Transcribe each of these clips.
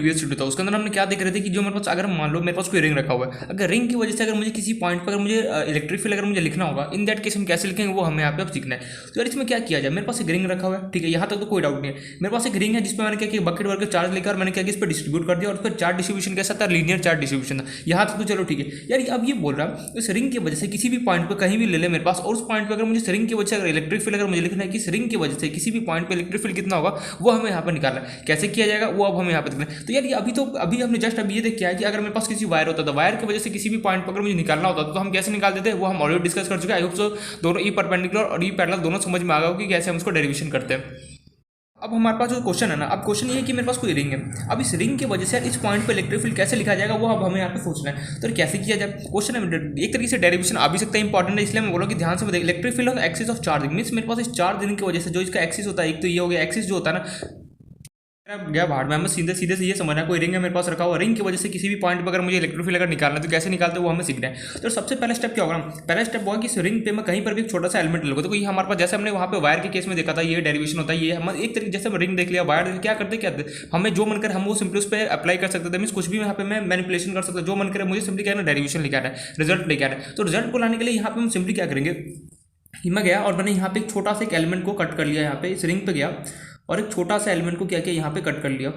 Previous video था उसके अंदर हमने क्या देख रहे थे कि जो मेरे पास अगर मान लो मेरे पास कोई रिंग रखा हुआ है, अगर रिंग की वजह से अगर मुझे किसी पॉइंट पर अगर मुझे इलेक्ट्रिक फील्ड अगर मुझे लिखना होगा, इन दैट केस हम कैसे लिखेंगे वो हमें यहाँ पे अब सीखना है। तो यार इसमें क्या किया जाए, मेरे पास एक रिंग रखा हुआ है, ठीक है, यहाँ तक तो कोई डाउट नहीं है। मेरे पास एक रिंग है जिसमें मैंने क्या किया, बकेट वर्क चार्ज लेकर मैंने क्या किया, इस पर डिस्ट्रीब्यूट कर दिया और उस पर चार्ज डिस्ट्रीब्यूशन कैसा था, लीनियर चार्ज डिस्ट्रीब्यूशन था। यहाँ तक तो चलो ठीक है यार। अब ये बोल रहा इस रिंग की वजह से किसी भी पॉइंट पर कहीं भी ले ले मेरे पास, और उस पॉइंट पर अगर मुझे रिंग की वजह से अगर इलेक्ट्रिक फील्ड अगर मुझे लिखना है कि इस रिंग की वजह से किसी भी पॉइंट पर इलेक्ट्रिक फील्ड कितना होगा वो हमें यहाँ पर निकालना है। कैसे किया जाएगा वो अब हमें यहाँ पर देखना है। तो यार अभी हमने जस्ट अभी ये देख किया है कि अगर मेरे पास किसी वायर होता था, वायर की वजह से किसी भी पॉइंट पर अगर मुझे निकालना होता तो हम कैसे निकाल देते हैं वो हम ऑलरेडी डिस्कस कर चुके हैं। आई होप सो दोनों ई परपेंडिकुलर और ई पैरेलल दोनों समझ में आ गया कि कैसे हम उसको डेरिवेशन करते हैं। अब हमारे पास जो क्वेश्चन है ना, अब क्वेश्चन ये है कि मेरे पास कोई रिंग है, अब इस रिंग की वजह से इस पॉइंट पे इलेक्ट्रिक फील्ड कैसे लिखा जाएगा वो अब हमें यहाँ पे सोचना है। तो कैसे किया जाए क्वेश्चन है, एक तरीके से डेरिवेशन आ भी सकता है, इंपॉर्टेंट है, इसलिए मैं बोला कि ध्यान से electric field of axis of charging means मेरे पास इस चार्ज रिंग की वजह से जो इसका एक्सिस होता है, एक तो ये हो गया एक्सिस जो होता है ना गया बाहर में, हमें सीधे सीधे से ये समझना है कोई रिंग है मेरे पास रखा हुआ, रिंग की वजह से किसी भी पॉइंट पर अगर मुझे इलेक्ट्रिक फील्ड अगर निकालना है तो कैसे निकालते हैं वो हमें सीखना है। तो सबसे पहला स्टेप क्या होगा, पहला स्टेप होगा कि इस रिंग पे मैं कहीं पर भी एक छोटा सा एलिमेंट लूंगा। तो ये हमारे पास जैसे हमने वहाँ पे वायर के केस में देखा था ये डेरिवेशन होता है, ये हम एक तरीके जैसे रिंग देख लिया, वायर क्या करते हमें जो मन कर हम वो सिंपली उस पर अप्लाई कर सकते थे, मीन कुछ भी यहाँ पे मैं मैनिपुलेशन कर सकता हूँ, जो मन करे मुझे सिंपली क्या है डेरिवेशन लेके आना है, रिजल्ट लेके आना है। तो रिजल्ट को लाने के लिए यहाँ पे हम सिंपली क्या करेंगे कि मैं गया और मैंने यहाँ पे एक छोटा सा एक एलिमेंट को कट कर लिया, यहाँ पे इस रिंग पे गया और एक छोटा सा एलिमेंट को क्या किया यहाँ पे कट कर लिया।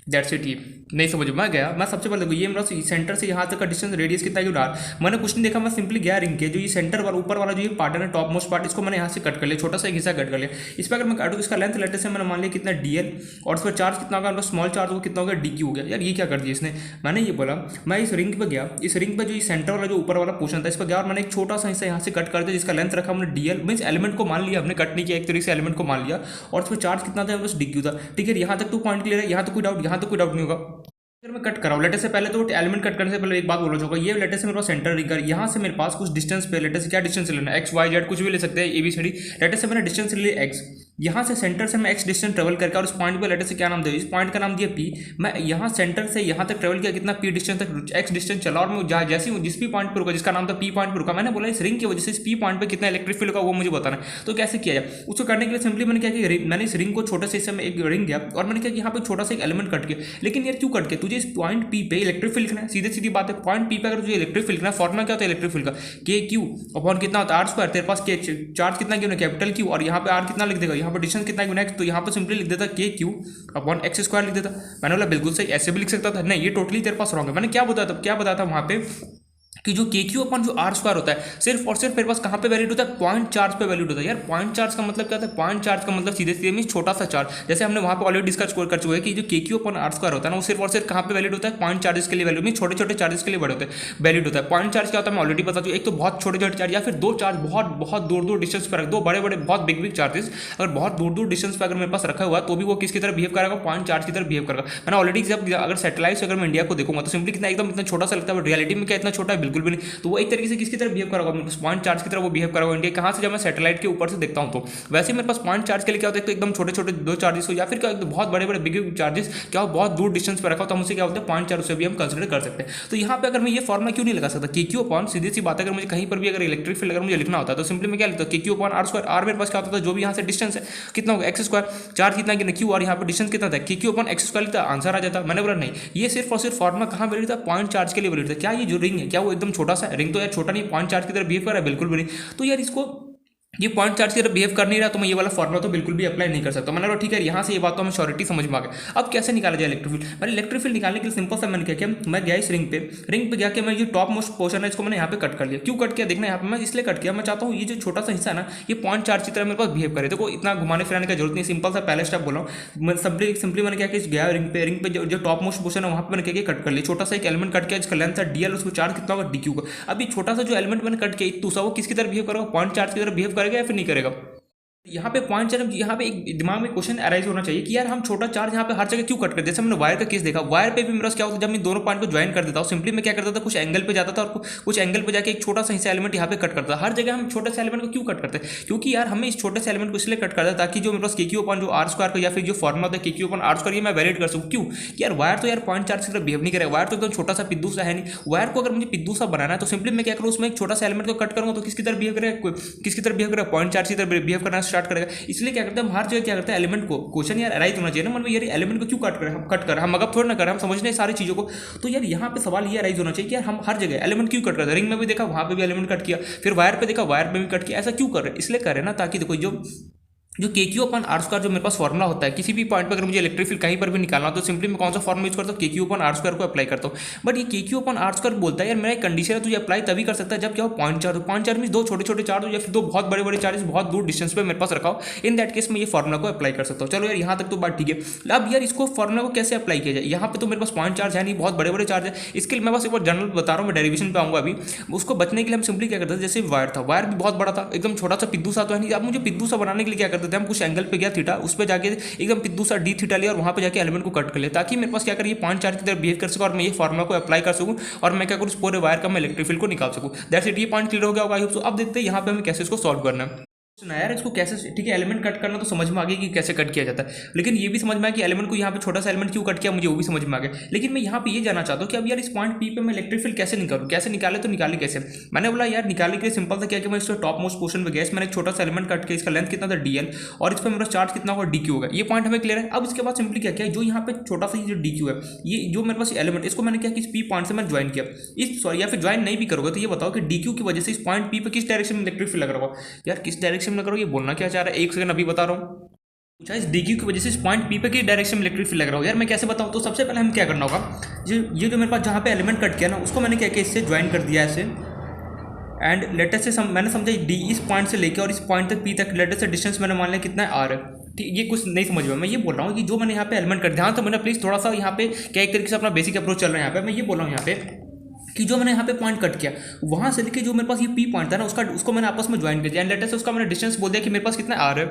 That's it. ये नहीं समझ मैं गया, मैं सबसे पहले देखो ये मेरा सेंटर से यहाँ तक का डिस्टेंस रेडियस कितना है डार, मैंने कुछ नहीं देखा, मैं सिंपली गया रिंग के जो ये सेंटर वाला ऊपर वाला जो ये पार्ट है ना टॉप मोस्ट पार्ट, इसको मैंने यहाँ से कट कर लिया, छोटा सा एक हिस्सा कट कर लिया। इस पर अगर मैं काटूँ इसका लेंथ लेटर से मैंने मान लिया कितना DL और इस पर चार्ज कितना होगा, स्मॉल चार्ज वो कितना होगा DQ हो गया। यार ये क्या कर दिया इसने, मैंने ये बोला मैं इस रिंग पर गया, इस रिंग पर जो सेंटर वाला जो ऊपर वाला पोर्शन था इस पर गया और मैंने एक छोटा सा हिस्सा यहाँ से कट कर दिया जिसका लेंथ रखा हमने DL मीन्स एलिमेंट को मान लिया, हमने कट नहीं किया, एक तरीके से एलिमेंट को मान लिया और इस पर चार्ज कितना था बस DQ था। ठीक है, यहाँ तक तो पॉइंट क्लियर है, यहाँ तो कोई डाउट नहीं होगा। अगर मैं कट कराऊँ लेटर से पहले तो एलिमेंट कट करने से पहले एक बात बोलना चाहूँगा, ये लेटर से मेरे पास सेंटर रिंग कर, यहाँ से मेरे पास कुछ डिस्टेंस पे लेटर से क्या डिस्टेंस लेना है XYZ कुछ भी ले सकते हैं ABCD, लेटर से मैंने डिस्टेंस ले लिया X, यहाँ से सेंटर से मैं X डिस्टेंस ट्रेवल करके और इस पॉइंट पे लेटर से क्या नाम दिया, इस पॉइंट का नाम दिया P, मैं यहाँ सेंटर से यहाँ तक ट्रेवल किया कितना P डिस्टेंस तक X डिस्टेंस चला और मैं जैसे ही जिस भी पॉइंट पर रुका जिसका नाम था P पॉइंट पर रुका, मैंने बोला इस रिंग की वजह से इस P पॉइंट पर कितना इलेक्ट्रिक फील्ड होगा वो मुझे बताना है। तो कैसे किया जाए उसको करने के लिए सिंपली मैंने क्या किया, मैंने इस रिंग को छोटे से हिस्से में एक रिंग गया और मैंने क्या किया यहाँ पे छोटा सा एक एलिमेंट कट किया। लेकिन यार क्यों कट के, तुझे इस पॉइंट P पे इलेक्ट्रिक फील्ड लिखना है, सीधे सीधी बात है, पॉइंट P पे अगर तुझे इलेक्ट्रिक फील्ड लिखना है फॉर्मूला क्या होता है इलेक्ट्रिक फील्ड का KQ अपॉन कितना होता है R², तेरे पास चार्ज कितना गिवन है कैपिटल Q और यहाँ पे R कितना लिख देगा, यहाँ पर डिस्टेंस कितना गिवन है तो यहाँ पर सिंपली लिख देता KQ अपॉन X² लिख देता। मैंने बोला बिल्कुल सही, ऐसे भी लिख सकता था, नहीं ये टोटली तेरे पास रॉन्ग है। मैंने क्या बताया था वहाँ पे कि जो KQ अपन जो R² होता है सिर्फ और सिर्फ मेरे पास कहाँ पे वैलिड होता है, पॉइंट चार्ज पे वैलिड होता है। यार पॉइंट चार्ज का मतलब क्या होता है, पॉइंट चार्ज का मतलब सीधे सीधे मीन छोटा सा चार्ज, जैसे हमने वहाँ पे ऑलरेडी डिस्कस कर चुके हैं कि जो KQ अपन R² होता है ना वो सिर्फ और सिर्फ कहाँ पे वैलिड होता है, पॉइंट चार्जेस के लिए वैल्यू, मीन छोटे छोटे चार्जेस के लिए बड़े होते हैं वैलिड होता है। पॉइंट चार्ज क्या होता है मैं ऑलरेडी बता चुका, एक तो बहुत छोटे छोटे चार्ज या फिर दो चार्ज बहुत दूर डिस्टेंस पर, दो बड़े बहुत बिग चार्जेस अगर बहुत दूर डिस्टेंस पर अगर मेरे पास रखा हुआ तो भी वो किसकी तरह बिहेव करेगा, पॉइंट चार्ज की तरह बिहेव करेगा। मैंने ऑलरेडी जब अगर सैटेलाइट से अगर मैं इंडिया को देखूंगा तो सिंपली कितना एकदम इतना छोटा सा लगता है, रियलिटी में क्या इतना छोटा है बिल्कुल भी नहीं। तो वो एक तरीके से किसकी तरह बिहेव करेगा, पॉइंट चार्ज की तरह वो बिहेव करेगा इंडिया। कहाँ से जब मैं सैटेलाइट के ऊपर से देखता हूँ तो वैसे मेरे पास पॉइंट चार्ज के लिए क्या होता है तो एकदम छोटे छोटे दो चार्जेस हो या फिर क्या बहुत बड़े बिग चार्जेस क्या हो बहुत दूर डिस्टेंस पर रखा हो तो हमसे क्या होता है पॉइंट चार्ज से भी हम कंसिडर कर सकते हैं। तो यहाँ पे अगर मैं ये फॉर्मुला क्यों नहीं लगा सकता KQ अपॉन, सीधी सी बात है, अगर मुझे कहीं पर भी अगर इलेक्ट्रिक फील्ड अगर मुझे लिखना होता है तो सिंपली मैं क्या लिखता हूँ KQ अपॉन R², R मेरे पास क्या होता था जो भी यहाँ से डिस्टेंस है कितना होगा X², चार्ज कितना कि Q और यहाँ पर डिस्टेंस कितना था KQ अपॉन X² लिखता, आंसर आ जाता। मैंने बोला नहीं, ये सिर्फ और सिर्फ फॉर्मुला कहाँ वैलिड था, पॉइंट चार्ज के लिए वैलिड था। क्या ये जो रिंग है क्या वो एकदम छोटा सा रिंग, तो यार छोटा नहीं, पॉइंट चार्ज की तरह बिहेव कर रहा है बिल्कुल भी नहीं। तो यार इसको ये पॉइंट चार्ज की तरह बिहेव कर नहीं रहा तो मैं ये वाला फॉर्मुला तो बिल्कुल भी अप्लाई नहीं कर सकता। मैंने बोला ठीक है यहाँ से ये बात तो हमें श्योरिटी समझ में आ गया। अब कैसे निकाला जाए इलेक्ट्रिक फील्ड, मैंने इलेक्ट्रिक फील्ड निकालने के लिए सिंपल सा मैंने क्या किया, मैं गया इस रिंग पे गया कि मैं जो टॉप मोस्ट पोर्शन है इसको मैंने यहाँ पे कट कर लिया। क्यों कट किया देखना यहाँ पे, मैं इसलिए कट किया मैं चाहता हूँ ये जो छोटा सा हिस्सा है ना ये पॉइंट चार्ज की तरह मेरे पास बिहेव करे। देखो इतना घुमाने फिराने की जरूरत नहीं, सिंपल सा पहले स्टेप बोला हूँ। सिंपली मैंने क्या किया, गया रिंग पे जो टॉप मोस्ट पोर्शन है वहाँ पे मैंने क्या कट कर लिया, छोटा सा एक एलिमेंट कट किया जिसका लेंथ था DL, उसको चार्ज कितना होगा DQ का। अभी छोटा सा जो एलिमेंट मैंने कट किया दूसरा वो किसकी तरह बिहेव करेगा, पॉइंट चार्ज की तरह बिहेव करेगा या फिर नहीं करेगा। यहाँ पे पॉइंट चार्ज, यहाँ पे एक दिमाग में क्वेश्चन अराइज होना चाहिए कि यार हम छोटा चार्ज यहाँ पे हर जगह क्यों कट करते हैं। जैसे हमने वायर का केस देखा, वायर पे भी मेरा क्या होता है जब मैं दोनों पॉइंट को ज्वाइन कर देता हूँ सिंपली मैं क्या करता था कुछ एंगल पे जाता था और कुछ एंगल पे जाके एक छोटा सा हिस्सा एलिमेंट यहाँ पे कट करता था। हर जगह हम छोटे से एलिमेंट को क्यों कट करते हैं, क्योंकि यार हमें इस छोटे से एलिमेंट को इसलिए कट करता है ताकि जो मेरे पास KQ अपॉन जो R² का या फिर जो फॉर्मुला होता है KQ अपॉन R² ये मैं वैलिड कर सकूँ। क्यों कि यार वायर तो यार पॉइंट चार्ज की तरह बिहेव नहीं करेगा, वायर तो एकदम छोटा सा पिद्दू सा है नहीं। वायर को अगर मुझे पिद्दू सा बनाना है तो सिंपली मैं क्या करूँ उसमें एक छोटा सा एलिमेंट को कट करूँगा तो किसकी तरह बिहेव करेगा, किसकी तरह बिहेव करेगा, पॉइंट चार्ज की तरह बिहेव करना स्टार्ट करेगा। इसलिए क्या करते हैं हम हर जगह क्या करते हैं एलिमेंट को क्वेश्चन यार अराइज होना चाहिए ना मन में, यार एलिमेंट को क्यों कट कर हम मगअप थोड़ा ना करें, हम समझने सारी चीज़ों को। तो यार यहाँ पे सवाल ये अराइज होना चाहिए कि यार हम हर जगह एलिमेंट क्यों कट करते हैं। रिंग में भी देखा वहाँ पे भी एलिमेंट कट किया, फिर वायर पे देखा वायर पे भी कट किया, ऐसा क्यों कर रहे हैं? इसलिए कर रहे हैं ना ताकि देखो जो के क्यू अपन आर स्क्वायर जो मेरे पास फॉर्मुला होता है किसी भी पॉइंट पर अगर मुझे इलेक्ट्रिक फील्ड कहीं पर भी निकालना हो तो सिंपली मैं कौन सा फॉर्मुला यूज करता हूँ, के क्यू अपन आर स्क्वायर को अप्लाई करता हूँ। बट ये K Q upon are square बोलता है यार मेरा एक कंडीशन है, तुझे अप्लाई तभी कर सकता है जब क्या हो पॉइंट चार्ज हो। पॉइंट चार्ज में दो छोटे छोटे चार्ज हो या फिर दो बहुत बड़े बड़े चार्ज बहुत दूर डिस्टेंस पे मेरे पास रखा हो, इन दैट केस में ये फॉर्मुला को अप्लाई कर सकता हूँ। चलो यार यहाँ तक तो बात ठीक है। अब यार इसको फॉर्मुला को कैसे अप्लाई किया जाए, यहाँ पे तो मेरे पास पॉइंट चार्ज है नहीं, बहुत बड़े बड़े चार्ज है। इसके लिए मैं बस एक बार जनरल बता रहा हूँ, मैं डेरिवेशन पे आऊँगा अभी। उसको बचने के लिए हम सिंपली क्या करते हैं, जैसे वायर था, वायर भी बहुत बड़ा था, एकदम छोटा सा पिद्दू सा तो है नहीं। अब मुझे पिद्दू सा बनाने के लिए क्या करते थे हम, कुछ एंगल पे गया थीटा, उस पर जाके एकदम पिद्दू सा डी थीटा लिया और वहां पे जाके एलिमेंट को कट कर लिया, ताकि मेरे पास क्या करिए पॉइंट चार्ज की तरह बिहेव कर सकूं और मैं ये फॉर्मुला को अप्लाई कर सकूं और मैं क्या करूं उस पूरे वायर का मैं इलेक्ट्रिक फील्ड को निकाल सकूं। दैट्स इट, ये पॉइंट क्लियर हो गया होगा आई होप सो। अब देखते हैं यहाँ पे हमें कैसे इसको सॉल्व करना है। ना यार इसको कैसे, ठीक है एलिमेंट कट करना तो समझ में आ गया कि कैसे कट किया जाता है, लेकिन ये भी समझ में आया कि एलिमेंट को यहाँ पे छोटा सा एलिमेंट क्यों कट किया, मुझे वो भी समझ में आ गया। लेकिन मैं यहाँ पे ये जानना चाहता हूँ कि अब यार इस पॉइंट पी पे मैं इलेक्ट्रिक फील्ड कैसे निकालूँ, कैसे निकाले तो निकाले कैसे। मैंने बोला यार निकालने के लिए सिंपल था क्या कि मैं इसको टॉप मोस्ट पोर्शन पे गया, मैंने एक छोटा सा एलिमेंट कट किया, इसका लेंथ कितना था DL और इस पर मेरा चार्ज कितना होगा DQ होगा। ये पॉइंट हमें क्लियर है। अब इसके बाद सिंपली क्या किया, जो यहाँ पे छोटा सा जो DQ है, ये जो मेरे पास एलिमेंट, इसको मैंने क्या कि इस पी पॉइंट से मैं ज्वाइन किया। इस सॉरी या फिर ज्वाइन नहीं भी करोगे तो ये बताओ कि DQ की वजह से इस पॉइंट पी पे किस डायरेक्शन में इलेक्ट्रिक फील्ड लग रहा होगा। यार किस डायरेक्शन में लग रहा हो ये बोलना क्या चाह रहा है, एक सेकंड अभी बता रहा हूँ। अच्छा इस DQ की वजह से इस पॉइंट पी पे की डायरेक्शन में इलेक्ट्रिक फील्ड लग रहा हो, यार मैं कैसे बताऊँ। तो सबसे पहले हम क्या करना होगा, ये जो मेरे पास जहाँ पे एलिमेंट कट किया ना उसको मैंने क्या किया, इससे ज्वाइन कर दिया ऐसे। एंड लेटेस्ट से मैंने समझा डी इस पॉइंट से लेकर और इस पॉइंट तक पी तक लेटेस्ट से डिस्टेंस मैंने मान लिया कितना है R है। ठीक, ये कुछ नहीं समझ में, मैं ये बोल रहा हूँ कि जो मैंने यहाँ पे एलिमेंट कर ध्यान तो मैंने प्लीज़ थोड़ा सा यहाँ पे क्या एक तरीके से अपना बेसिक अप्रोच चल रहा है यहाँ पे। मैं ये बोल रहा हूँ यहाँ पे कि जो मैंने यहाँ पे पॉइंट कट किया वहाँ से लेके जो मेरे पास ये पी पॉइंट था ना उसको मैंने आपस में ज्वाइन कर दिया एंड लेटेस्ट से उसका मैंने डिस्टेंस बोल दिया कि मेरे पास कितना R है।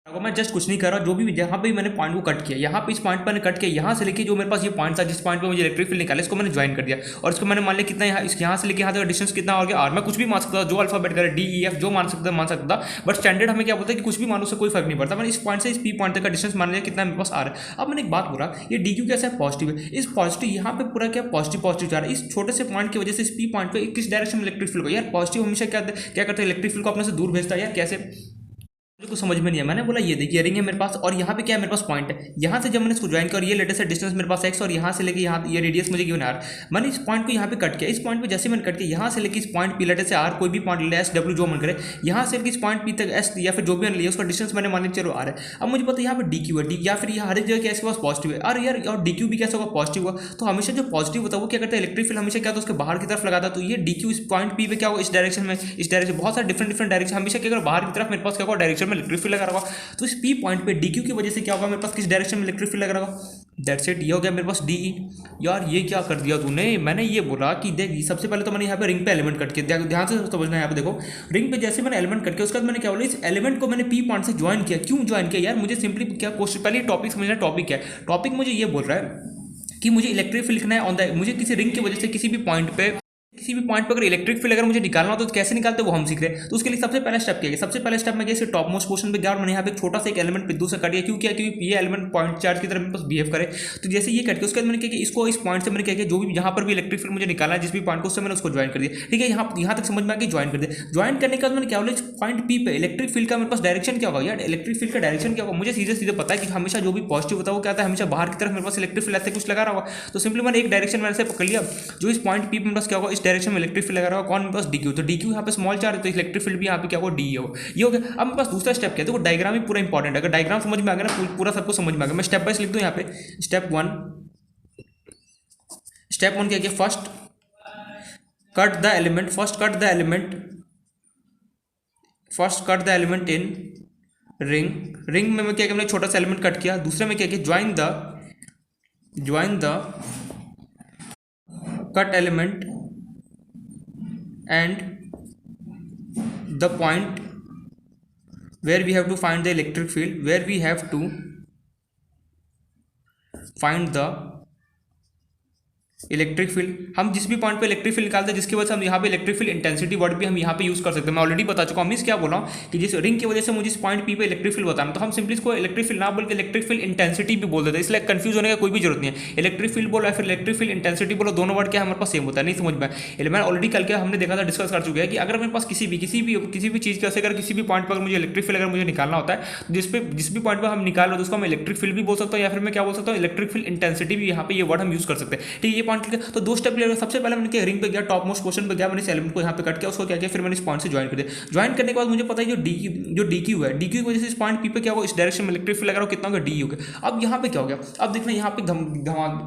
अगर मैं जस्ट कुछ नहीं कर रहा, जो भी जहाँ पे मैंने पॉइंट को कट किया, यहाँ पे इस पॉइंट पर कट किया, यहाँ से लेके जो मेरे पास ये पॉइंट था जिस पॉइंट पे मुझे इलेक्ट्रिक फील्ड निकाला इसको मैंने ज्वाइन कर दिया और इसको मैंने मान लिया कितना यहाँ से लेके यहाँ तक डिस्टेंस कितना हो गया R। मैं कुछ भी मान सकता था, जो अल्फाबेट करे DEF जो मान सकता था, बट स्टैंडर्ड हमें क्या बोलता है कि कुछ भी मानो से कोई फर्क नहीं पड़ता। मैंने इस पॉइंट से इस पी पॉइंट तक का डिस्टेंस मान लिया कितना मेरे पास R है। अब मैंने एक बात बोला, ये DQ कैसा है, पॉजिटिव है। इस पॉजिटिव यहाँ पे पूरा क्या पॉजिटिव जा रहा है, इस छोटे से पॉइंट की वजह से इस पी पॉइंट पे किस डायरेक्शन में इलेक्ट्रिक फील्ड को, यार पॉजिटिव हमेशा क्या करता है इलेक्ट्रिक फील्ड को अपने से दूर भेजता है। यार कैसे, मुझे कुछ समझ में नहीं है। मैंने बोला ये देखिए रिंग है मेरे पास और यहाँ पे क्या है मेरे पास पॉइंट है, यहाँ से जब मैंने इसको ज्वाइन किया और ये लेटेस्ट डिस्टेंस मेरे पास x और यहाँ से लेके यहाँ ये रेडियस मुझे गिवन R। मैंने इस पॉइंट को यहाँ पे कट किया, इस पॉइंट पे जैसे मैंने कट किया यहाँ से लेके इस पॉइंट पी लेटेस्ट से R कोई भी पॉइंट ले SW जो मन करे, यहाँ से लेके इस पॉइंट पी तक S या फिर जो भी मैंने लिया उसका डिस्टेंस मैंने मान लिया चलो R है। अब मुझे पता है यहाँ पे DQ है, या फिर यहाँ हर एक जगह इसके पास पॉजिटिव है। अरे यार और DQ भी कैसे होगा, पॉजिटिव हुआ तो हमेशा जो पॉजिटिव होता है वो क्या करता है इलेक्ट्रिक फील्ड हमेशा क्या होता है उसके बाहर की तरफ लगाता है। तो ये DQ इस पॉइंट पी पे क्या होगा, इस डायरेक्शन में, इस डायरेक्शन बहुत सारे डिफरेंट डायरेक्शन हमेशा क्या बाहर की तरफ मेरे पास क्या होगा डायरेक्शन में इलेक्ट्रिक फील्ड लगा रहा होगा। तो इस पी पॉइंट पे DQ की वजह से क्या होगा मेरे पास किस डायरेक्शन में इलेक्ट्रिक फील्ड लग रहा होगा। दैट्स इट, ये हो गया मेरे पास DE। यार ये क्या कर दिया तूने, मैंने ये बोला कि देख सबसे पहले तो मैंने यहाँ पे रिंग पे एलिमेंट कट किया, ध्यान से समझना है। यहाँ पे देखो रिंग पे जैसे मैंने एलिमेंट कट किया उसके बाद मैंने क्या बोला, इस एलिमेंट को मैंने पी पॉइंट से ज्वाइन किया। क्यों ज्वाइन किया यार, मुझे सिंपली क्या क्वेश्चन पहले टॉपिक समझना, टॉपिक क्या है। टॉपिक मुझे ये बोल रहा है कि मुझे इलेक्ट्रिक फील्ड लिखना है ऑन द, मुझे किसी रिंग की वजह से किसी भी पॉइंट पे अगर इलेक्ट्रिक फील्ड अगर मुझे निकालना हो तो कैसे निकालते वो हम सीख रहे हैं। तो उसके लिए सबसे पहला स्टेप क्या है, सबसे पहले स्टेप में क्या टॉप मोस्ट पोर्शन पे गया और मैंने यहाँ पे छोटा सा एक एलिमेंट पिद्दू से कट दिया। क्यों किया, क्योंकि ये एलिमेंट पॉइंट चार्ज की तरह मेरे पास बिहेव करे। तो जैसे ये कट के उसके बाद मैंने क्या किया, इसको इस पॉइंट से मैंने क्या किया, जो भी जहाँ पर भी इलेक्ट्रिक फील्ड मुझे निकालना है जिस भी पॉइंट को उससे मैंने उसको ज्वाइन कर दिया। ठीक है, यहाँ तक समझ में आ गया, ज्वाइन कर दिया। ज्वाइन करने के बाद मैंने क्या बोला, इस पॉइंट पी पे इलेक्ट्रिक फील्ड का मेरे पास डायरेक्शन क्या होगा। यार इलेक्ट्रिक फील्ड का डायरेक्शन क्या होगा मुझे सीधे पता है कि हमेशा जो भी पॉजिटिव होता है वो क्या आता है हमेशा बाहर की तरफ मेरे पास इलेक्ट्रिक फील्ड ऐसे कुछ लगा रहा होगा। तो सिंपली मैंने एक डायरेक्शन मैंने से पकड़ लिया, जो इस पॉइंट पी पे मेरे पास क्या होगा इस डायरेक्शन में इलेक्ट्रिक फील्ड लगा रहा होगा, कौन मेरे पास DQ। तो DQ यहाँ पे स्मॉल चार्ज है तो इलेक्ट्रिक फील्ड भी यहाँ पे क्या होगा DE होगा। ये हो गया। अब मेरे पास दूसरा स्टेप क्या है, देखो डायग्राम ही पूरा इंपॉर्टेंट है। अगर डायग्राम समझ में आ गया ना पूरा सबको समझ में आ गया। मैं स्टेप वाइज लिख दूँ यहाँ पे। स्टेप वन क्या किया, first cut the element in ring में मैं क्या किया, मैंने छोटा सा एलिमेंट कट किया। दूसरे में क्या किया, join the cut element and the point where we have to find the electric field, where we have to find the electric field, हम जिस भी पॉइंट पे इलेक्ट्रिक फील्ड निकालते हैं जिसकी वजह से हम यहाँ पे इलेक्ट्रिक फील्ड इंटेंसिटी वर्ड भी हम यहाँ पे यूज कर सकते हैं। मैं ऑलरेडी बता चुका हूँ। मींस क्या बोला हूँ कि जिस रिंग की वजह से मुझे इस पॉइंट पी पे इलेक्ट्रिक फील्ड बताना, तो हम सिंपली इसको इलेक्ट्रिक फील्ड ना बोल के इलेक्ट्रिक फील्ड इंटेंसिटी भी बोल देते हैं। इसलिए कंफ्यूज होने का कोई भी जरूरत नहीं है। इलेक्ट्रिक फील्ड बोलो या फिर इलेक्ट्रिक फील्ड इंटेंसिटी बोलो, दोनों वर्ड क्या हमारे पास सेम होता है, नहीं समझ में। मैं ऑलरेडी कल के हमने देखा था, डिस्कस कर चुके हैं कि अगर मेरे पास किसी भी चीज़ के अगर किसी भी पॉइंट पर मुझे इलेक्ट्रिक फील्ड अगर मुझे निकालना होता है, तो जिस भी पॉइंट पर हम निकाल रहे हैं उसको हम इलेक्ट्रिक फील्ड भी बोल सकते हैं, या फिर मैं क्या बोल सकता हूँ, इलेक्ट्रिक फील्ड इंटेंसिटी भी यहाँ पे ये वर्ड हम यूज कर सकते हैं। ठीक है, ये पॉइंट क्लियर। तो 2 स्टेप क्लियर। सबसे पहले मैंने रिंग पे गया, टॉप मोस्ट पोर्शन पे गया, मैंने इस एलिमेंट को यहाँ पे कट किया, उसको क्या किया, फिर मैंने इस पॉइंट से ज्वाइन कर दिया। ज्वाइन करने के बाद मुझे पता है जो डी क्यू है, डी क्यू की वजह से इस पॉइंट पी पे क्या होगा, इस डायरेक्शन में इलेक्ट्रिक फील्ड लगा कितना होगा, डी हो गया। अब यहाँ पे क्या हो गया, अब देखना यहाँ पे धमाल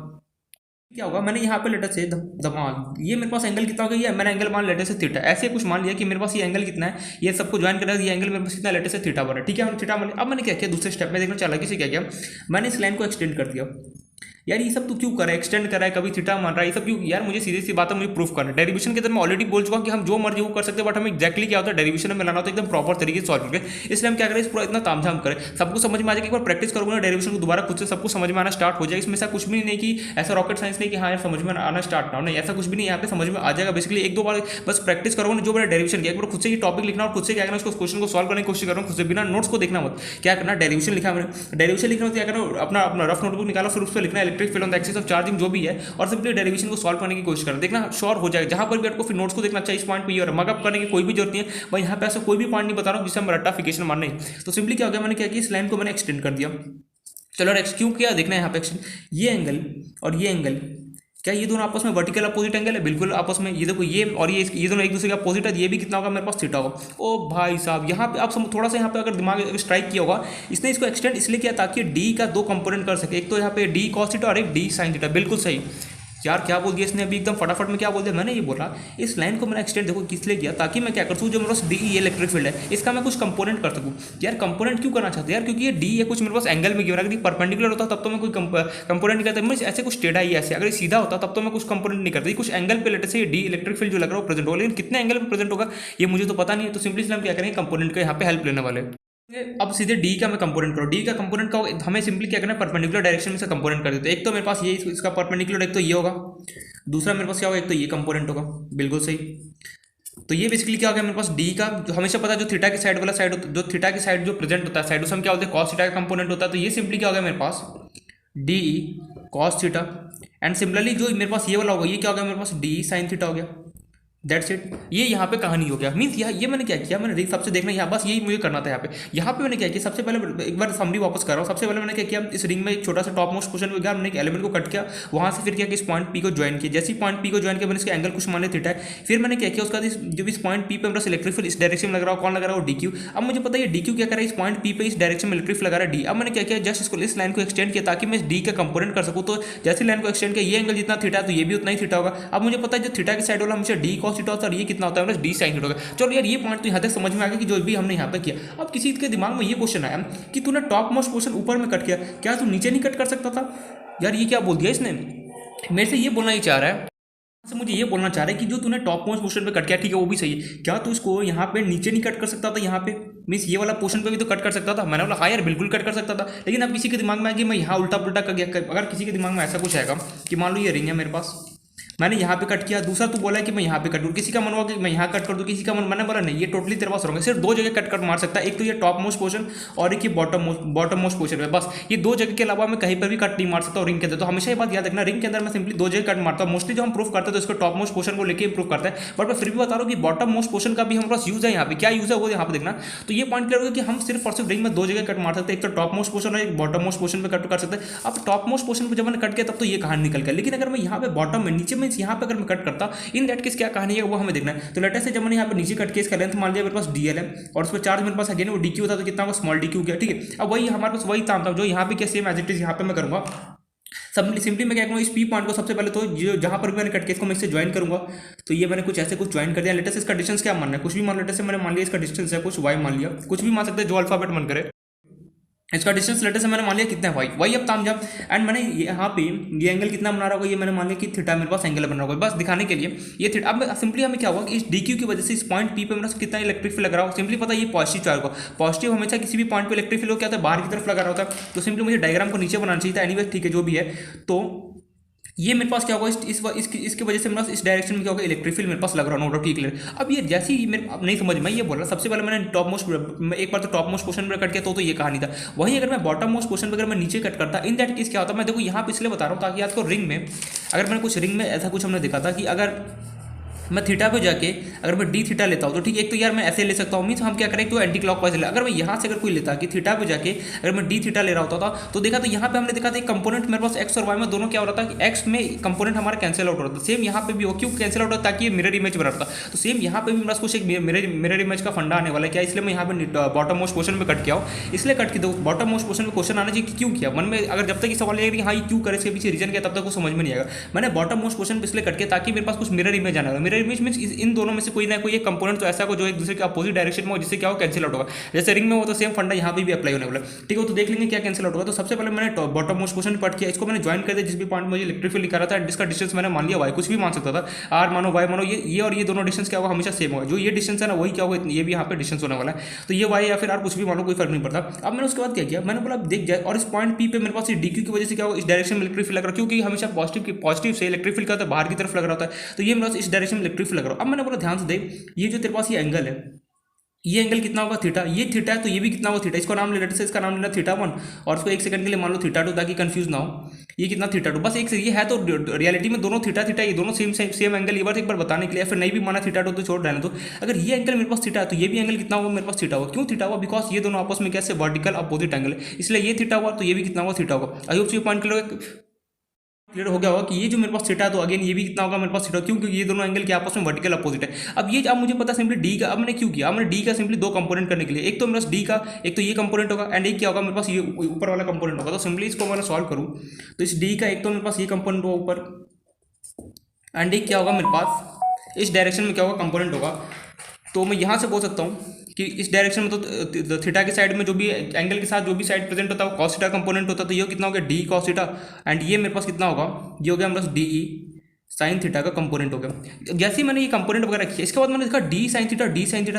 क्या होगा, मैंने यहाँ पे लेटर से धमाल, ये मेरे पास एंगल कितना हो गया, ये मैंने एंगल मान लेटर से थीटा, ऐसे कुछ मान लिया कि मेरे पास ये एंगल कितना है, ये सबको ज्वाइन कर रहा है, ये एंगल मेरे पास कितना लेटर से थीटा बना है। ठीक है, हम थीटा मान लिया। अब मैंने क्या किया, दूसरे स्टेप में देखना चालाकी से क्या किया, मैंने इस लाइन को एक्सटेंड कर दिया। यार ये सब तू क्यों कर रहा है, एक्सटेंड कर रहा है, कभी थीटा मान रहा है, ये सब क्यों यार, मुझे सीधी सी बात है, मुझे प्रूफ करना है। डेरिवेशन के अंदर मैं ऑलरेडी बोल चुका हूं कि हम जो मर्जी वो कर सकते हैं, बट हमें एक्जैक्टली क्या होता है, डेरिवेशन में लाना होता है एकदम प्रॉपर तरीके से सॉल्व करके। इसलिए हम क्या करें, इस पूरा इतना तामझाम करें, सबको समझ में आ जाएगा। एक बार प्रैक्टिस करोगे ना डेरिवेशन को, दोबारा खुद से सबको समझ में आना स्टार्ट हो जाएगा। इसमें ऐसा कुछ भी नहीं कि ऐसा रॉकेट साइंस नहीं कि हाँ यार समझ में आना स्टार्ट ना हो, नहीं ऐसा कुछ भी नहीं, यहाँ पे समझ में आ जाएगा। बेसिकली 1-2 बार बस प्रैक्टिस करोगे ना, जो मैंने डेरिवेशन किया, एक बार खुद से ये टॉपिक लिखना और खुद से क्या करना, उसको क्वेश्चन को सॉल्व करने की कोशिश करो, खुद से बिना नोट्स को देखना मत। क्या करना, डेरिवेशन लिखा मैंने, डेरिवेशन लिखना क्या करना, अपना रफ नोटबुक निकालो, फिर उस पर लिखना electric field on the axis of charging जो भी है, और सिंपली डेरिवेशन को सॉल्व करने की कोशिश करना, देखना श्योर हो जाएगा। जहां पर भी आपको फिर नोट्स को देखना चाहिए, इस पॉइंट पे और मगअप करने की कोई भी जरूरत नहीं है भाई। यहाँ पे ऐसा कोई भी पॉइंट नहीं बता रहा हूँ जिससे हम रट्टाफिकेशन मारना है। तो सिंपली क्या हो गया, मैंने क्या किया, इस लाइन को मैंने एक्सटेंड कर दिया। चलो एक्स क्यों किया, देखना है यहाँ पे एक्सटेंड, ये एंगल और ये एंगल, क्या ये दोनों आपस में वर्टिकल अपोजिट एंगल है, बिल्कुल आपस में। ये देखो ये और ये दोनों एक दूसरे के अपोजिट है, ये भी कितना होगा मेरे पास, थीटा होगा। ओ भाई साहब, यहाँ पे आप थोड़ा सा यहाँ पे अगर दिमाग स्ट्राइक किया होगा, इसने इसको एक्सटेंड इसलिए किया ताकि डी का 2 कंपोनेंट कर सके, एक तो यहाँ पे डी कॉस थीटा और एक डी साइन थीटा। बिल्कुल सही यार, क्या बोल दिया इसने अभी एकदम फटाफट में, क्या बोल दिया मैंने, ये बोला इस लाइन को मैंने एक्सटेंड देखो किस लिए किया, ताकि मैं क्या कर सकूँ, जो मेरे पास डी ये इलेक्ट्रिक फील्ड है इसका मैं कुछ कंपोनेंट कर सकूँ। यार कंपोनेंट क्यों करना चाहते हैं यार, क्योंकि ये डी है कुछ मेरे पास एंगल में गिवन, अगर परपेंडिकुलर होता तब तो मैं कोई कंपोनेंट नहीं करता, मैं ऐसे कुछ टेढ़ा ही ऐसे, अगर सीधा होता तब तो मैं कुछ कंपोनेंट नहीं करता, कुछ एंगल पे लेटर से डी इलेक्ट्रिक फील्ड जो लग रहा है वो प्रेजेंट होगा, लेकिन कितने एंगल में प्रेजेंट होगा ये मुझे तो पता नहीं है। तो सिंपली हम क्या करेंगे, कंपोनेंट का यहाँ पे हेल्प लेने वाले। अब सीधे डी का मैं कंपोनेंट करो, डी का कंपोनेंट का हमें सिंपली क्या करना है, परपेंडिकुलर डायरेक्शन में से कंपोनेंट कर देते हैं। एक तो मेरे पास ये इसका परपेंडिकुलर, एक तो ये होगा, दूसरा मेरे पास क्या होगा, एक तो ये कंपोनेंट होगा। बिल्कुल सही। तो ये बेसिकली क्या हो गया मेरे पास, डी का जो हमेशा पता है, जो थीटा की साइड वाला साइड, जो थीटा की साइड जो प्रेजेंट होता है साइड, उसे हम क्या बोलते हैं, कॉस थीटा का कंपोनेंट होता है। तो ये सिंपली क्या हो गया मेरे पास, D cos theta, and similarly जो मेरे पास ये वाला होगा, ये क्या हो गया मेरे पास, डी साइन थीटा हो गया। दैट्स इट, ये यहाँ पे कहानी हो गया। मीन्स ये मैंने क्या किया, मैंने सबसे देखना यहाँ बस यही मुझे करना था। यहाँ पे मैंने क्या किया, सबसे पहले एक बार समरी वापस कर रहा हूँ। सबसे पहले मैंने क्या किया, इस रिंग में एक छोटा सा टॉप मोस्ट पोर्शन पे गया, मैंने एक एलिमेंट को कट किया, वहाँ से फिर क्या किया, इस पॉइंट पी को ज्वाइन किया। जैसे ही पॉइंट पी को ज्वाइन किया, मैंने इसका एंगल कुछ मान लिया थीटा है। फिर मैंने क्या किया, उसका जब इस पॉइंट पी पे मेरा इलेक्ट्रिक फील्ड इस डायरेक्शन में लग रहा है, कौन लग रहा है, वो डी क्यू। अब मुझे पता है डी क्यू क्या कर रहा है, इस पॉइंट पी पे इस डायरेक्शन में इलेक्ट्रिक लगा रहा है डी। अब मैंने क्या किया, जस्ट इसको इस लाइन को एक्सटेंड किया ताकि मैं इस डी का कंपोनेंट कर सकूँ। तो जैसे लाइन को एक्सटेंड किया, ये एंगल जितना थीटा है तो ये भी उतना ही थीटा होगा। अब मुझे पता है जो थीटा की साइड वाला हमेशा डी कॉस थीटा होता है, और ये कितना होता है डी साइन थीटा होगा। चलो यार ये पॉइंट तो यहाँ तक समझ में आ गया कि जो भी हमने यहाँ पे किया। अब किसी के दिमाग में ये क्वेश्चन आया कि तूने टॉप मोस्ट पोर्शन ऊपर में कट किया, क्या तू नीचे नहीं कट कर सकता था। यार ये क्या बोल दिया इसने, मेरे से ये बोलना ही चाह रहा है, मुझे ये बोलना चाह रहा है कि जो तूने टॉप मोस्ट पोर्शन पे कट किया, ठीक है वो भी सही है, क्या तू इसको यहाँ पे नीचे नहीं कट कर सकता था, यहाँ पे मीन्स ये वाला पोर्शन पे भी तो कट कर सकता था। मैंने बोला हाँ यार बिल्कुल कट कर सकता था, लेकिन अब किसी के दिमाग में आया कि मैं यहाँ उल्टा पुल्टा कर गया। अगर किसी के दिमाग में ऐसा कुछ आएगा कि मान लो ये रिंग है मेरे पास, मैंने यहाँ पे कट किया, दूसरा तू बोला है कि मैं यहाँ पे कट दूँ, किसी का मन हुआ कि मैं यहाँ कट कर दूँ, किसी का मन, मैंने बोला नहीं ये टोटली तेरे पास होंगे, सिर्फ 2 जगह कट मार सकता है, एक तो ये टॉप मोस्ट पोर्शन और एक ये बॉटम मोस्ट पोर्शन है। बस ये 2 जगह के अलावा मैं कहीं पर भी कट नहीं मार सकता हूँ रिंग के अंदर। तो हमेशा ये बात याद रखना, रिंग के अंदर मैं सिंपली 2 जगह कट मारता हूँ। मोस्टली जो हम प्रूव करते हैं तो इसको टॉप मोस्ट पोर्शन को लेकर प्रूव करते हैं, बट मैं फिर भी बता रहा हूँ कि बॉटम मोस्ट पोर्शन का भी हमारे पास यूज है। यहाँ पे क्या यूज है वो यहाँ पे देखना। तो ये पॉइंट क्लियर होगा कि हम सिर्फ और सिर्फ रिंग में 2 जगह कट मार सकते हैं, एक तो टॉप मोस्ट पोर्शन और एक बॉटम मोस्ट पोर्शन पे कट कर सकते हैं। अब टॉप मोस्ट पोर्शन पे जब मैंने कट किया तब तो ये कहानी निकल गया, लेकिन अगर मैं यहाँ पे बॉटम में नीचे में यहाँ पे अगर मैं कट करता, इन दैट केस क्या कहानी है वो हमें देखना है। तो लेटेस्ट से जब मैंने यहाँ पे नीचे कट किया, इसका लेंथ मान लिया मेरे पास डीएल है, और उस पर चार्ज मेरे पास अगेन वो डीक्यू था, तो कितना होगा स्मॉल डीक्यू गया। ठीक है, अब वही हमारे पास वही काम था जो यहाँ पे क्या सेम एज इट इज यहाँ पे मैं करूँगा। सिंपली मैं क्या करूँगा, इस पी पॉइंट को सबसे पहले तो जो जहाँ पर भी मैंने कट किया इसको मैं इससे ज्वाइन करूँगा। तो ये मैंने कुछ ऐसे कुछ ज्वाइन कर दिया। लेटेस्ट इसका डिस्टेंस क्या मानना है, कुछ भी मान, लेटेस्ट से मैंने मान लिया इसका डिस्टेंस है कुछ वाई मान लिया, कुछ भी मान सकते हैं जो अल्फाबेट मन करे। इसका डिस्टेंस लेटर से मैंने मान लिया कितना है वाई अब ताम जाम। एंड मैंने यहाँ पे ये एंगल कितना बना रहा होगा, ये मैंने मान लिया कि थीटा मेरे पास एंगल बना होगा, बस दिखाने के लिए ये थीटा। अब सिंपली हमें क्या होगा कि इस डी क्यू की वजह से इस पॉइंट पी पे मेरा कितना इलेक्ट्रिक फील्ड लग रहा होगा। सिंपली पता है ये पॉजिटिव चार्ज होगा, पॉजिटिव हमेशा किसी भी पॉइंट पे इलेक्ट्रिक फील्ड क्या होता है बाहर की तरफ लगा रहा होता है। तो सिंपली मुझे डायग्राम को नीचे बनाना चाहिए था, एनीवे ठीक है जो भी है। तो ये मेरे पास क्या होगा इसकी वजह से मेरे पास इस डायरेक्शन में क्या होगा, इलेक्ट्रिक फील्ड मेरे पास लग रहा है, ठीक क्लियर। अब ये जैसे ही मेरे अब नहीं समझ में ये बोल रहा, सबसे पहले मैंने टॉप मोस्ट एक बार तो टॉप मोस्ट क्वेश्चन पर कट किया तो ये कहानी था। वहीं अगर मैं बॉटम मोस्ट क्वेश्चन पर अगर मैं नीचे कट करता, इन दैट केस क्या होता, मैं देखो यहाँ पे इसलिए बता रहा हूँ ताकि आपको रिंग में, अगर मैंने कुछ रिंग में ऐसा कुछ हमने देखा था कि अगर मैं थीटा पे जाके अगर मैं डी थीटा लेता हूँ तो ठीक, एक तो यार मैं ऐसे ले सकता हूँ, मीन्स हम क्या करें तो एंटी क्लॉकवाइज ले। अगर मैं यहाँ से अगर कोई लेता कि थीटा पे जाके अगर मैं डी थीटा ले रहा होता था तो देखा तो यहाँ पे हमने देखा था एक कंपोनेंट मेरे पास एक्स और वाई में दोनों क्या हो रहा था कि एक्स में कंपोनेंट हमारा कैंसिल आउट हो रहा था। सेम यहाँ पे भी हो, क्यों कैंसिल आउट होता ताकि ये मिरर इमेज बना था। तो सेम यहाँ पे भी मेरे पास कुछ एक मिरर इमेज का फंडा आने वाला है क्या, इसलिए मैं यहाँ पे बॉटम मोस्ट क्वेश्चन में कट किया हूँ। इसलिए कट की दो बॉटम मोस्ट क्वेश्चन में क्वेश्चन आना चाहिए कि क्यों किया मन में, अगर जब तक ये सवाल आएगा कि हाँ ये क्यों करे, इसके पीछे रीजन क्या, तब तक वो समझ में नहीं आएगा। मैंने बॉटम मोस्ट क्वेश्चन पे इसलिए कट किया ताकि मेरे पास कुछ मिरर इमेज आना है। मिरर इमेज मीन इन दोनों में से कोई ना कोई एक कंपोनेंट तो ऐसा हो जो एक दूसरे के अपोजिट डायरेक्शन में हो, जिससे क्या हो कैंसिल आउट होगा। जैसे रिंग में हो तो सेम फंडा यहाँ पे भी अप्लाई होने वाला है, ठीक है। तो देख लेंगे क्या कैंसिल आउट होगा। तो सबसे पहले मैंने बॉटम मोस्ट क्वेश्चन पढ़ किया, इसको मैंने ज्वाइन कर दिया जिस भी पॉइंट मुझे इलेक्ट्रिक फील्ड लिखा रहा था, जिसका डिस्टेंस मैंने मान लिया वाई, कुछ भी मान सकता था, आर मानो वाई मानो, ये और ये दोनों डिस्टेंस क्या होगा हमेशा सेम होगा। जो ये डिस्टेंस है ना वही क्या होगा, ये भी यहाँ पे डिस्टेंस होने वाला है। तो ये वाई या फिर आर कुछ भी मानो, कोई फर्क नहीं पड़ता। अब मैंने उसके बाद क्या किया, मैंने बोला देख जाए, और इस पॉइंट पी पे मेरे पास डी क्यू की वजह से क्या होगा, इस डायरेक्शन में इलेक्ट्रिक फील्ड लग रहा है, क्योंकि हमेशा पॉजिटिव से इलेक्ट्रिक फील्ड का होता है बाहर की तरफ लग रहा होता है। तो ये मेरे पास इस डायरेक्शन में इलेक्ट्रिक फील्ड लग रहा है। अब मैंने बोला ध्यान से देख, ये जो तेरे पास ये एंगल है, ये एंगल कितना होगा थीटा, ये थीटा है तो ये भी कितना होगा थीटा। इसको नाम ले लेते हैं, इसका नाम लेना थीटा 1 और इसको एक सेकंड के लिए मान लो थीटा 2 ताकि कंफ्यूज ना हो। ये कितना थीटा 2, बस एक से ये है तो रियलिटी में दोनों थीटा थीटा, ये दोनों सेम एंगल। ये बार एक बार बताने के लिए, फिर नहीं भी माना थीटा 2 तो छोड़ रहने दो। अगर ये एंगल मेरे पास थीटा है तो ये भी एंगल कितना होगा मेरे पास थीटा होगा। क्यों थीटा हुआ, बिकॉज ये दोनों आपस में कैसे वर्टिकल अपोजिट एंगल है, इसलिए ये थीटा हुआ तो ये भी कितना होगा थीटा होगा। आई होप ये पॉइंट क्लियर हो गया होगा कि ये जो मेरे पास थीटा तो अगेन ये भी कितना होगा मेरे पास थीटा, क्यों क्योंकि ये दोनों एंगल के आपस में वर्टिकल अपोजिट है। अब मुझे पता सिंपली डी का, अब मैंने क्यों किया, अब मैंने डी का सिंपली दो कंपोनेंट करने के लिए, एक तो मेरे पास डी का एक तो ये कंपोनेंट होगा एंड एक क्या होगा मेरे पास ये ऊपर वाला कंपोनेंट होगा। तो सिंपली इसको मैं सॉल्व करूँ तो इस डी का एक तो मेरे पास ये कंपोनेंट होगा ऊपर एंड एक क्या होगा मेरे पास इस डायरेक्शन में क्या होगा कंपोनेंट होगा। तो मैं यहाँ से बोल सकता हूँ कि इस डायरेक्शन में तो थीटा के साइड में जो भी एंगल के साथ जो भी साइड प्रेजेंट होता है वो कॉस थीटा कंपोनेंट होता है। तो ये कितना हो गया डी कॉस थीटा एंड ये मेरे पास कितना होगा, ये हो गया मेरे पास डी ई साइन थीटा का कंपोनेंट हो गया। जैसे ही मैंने ये कंपोनेंट वगैरह किया इसके बाद मैंने देखा डी साइन थीटा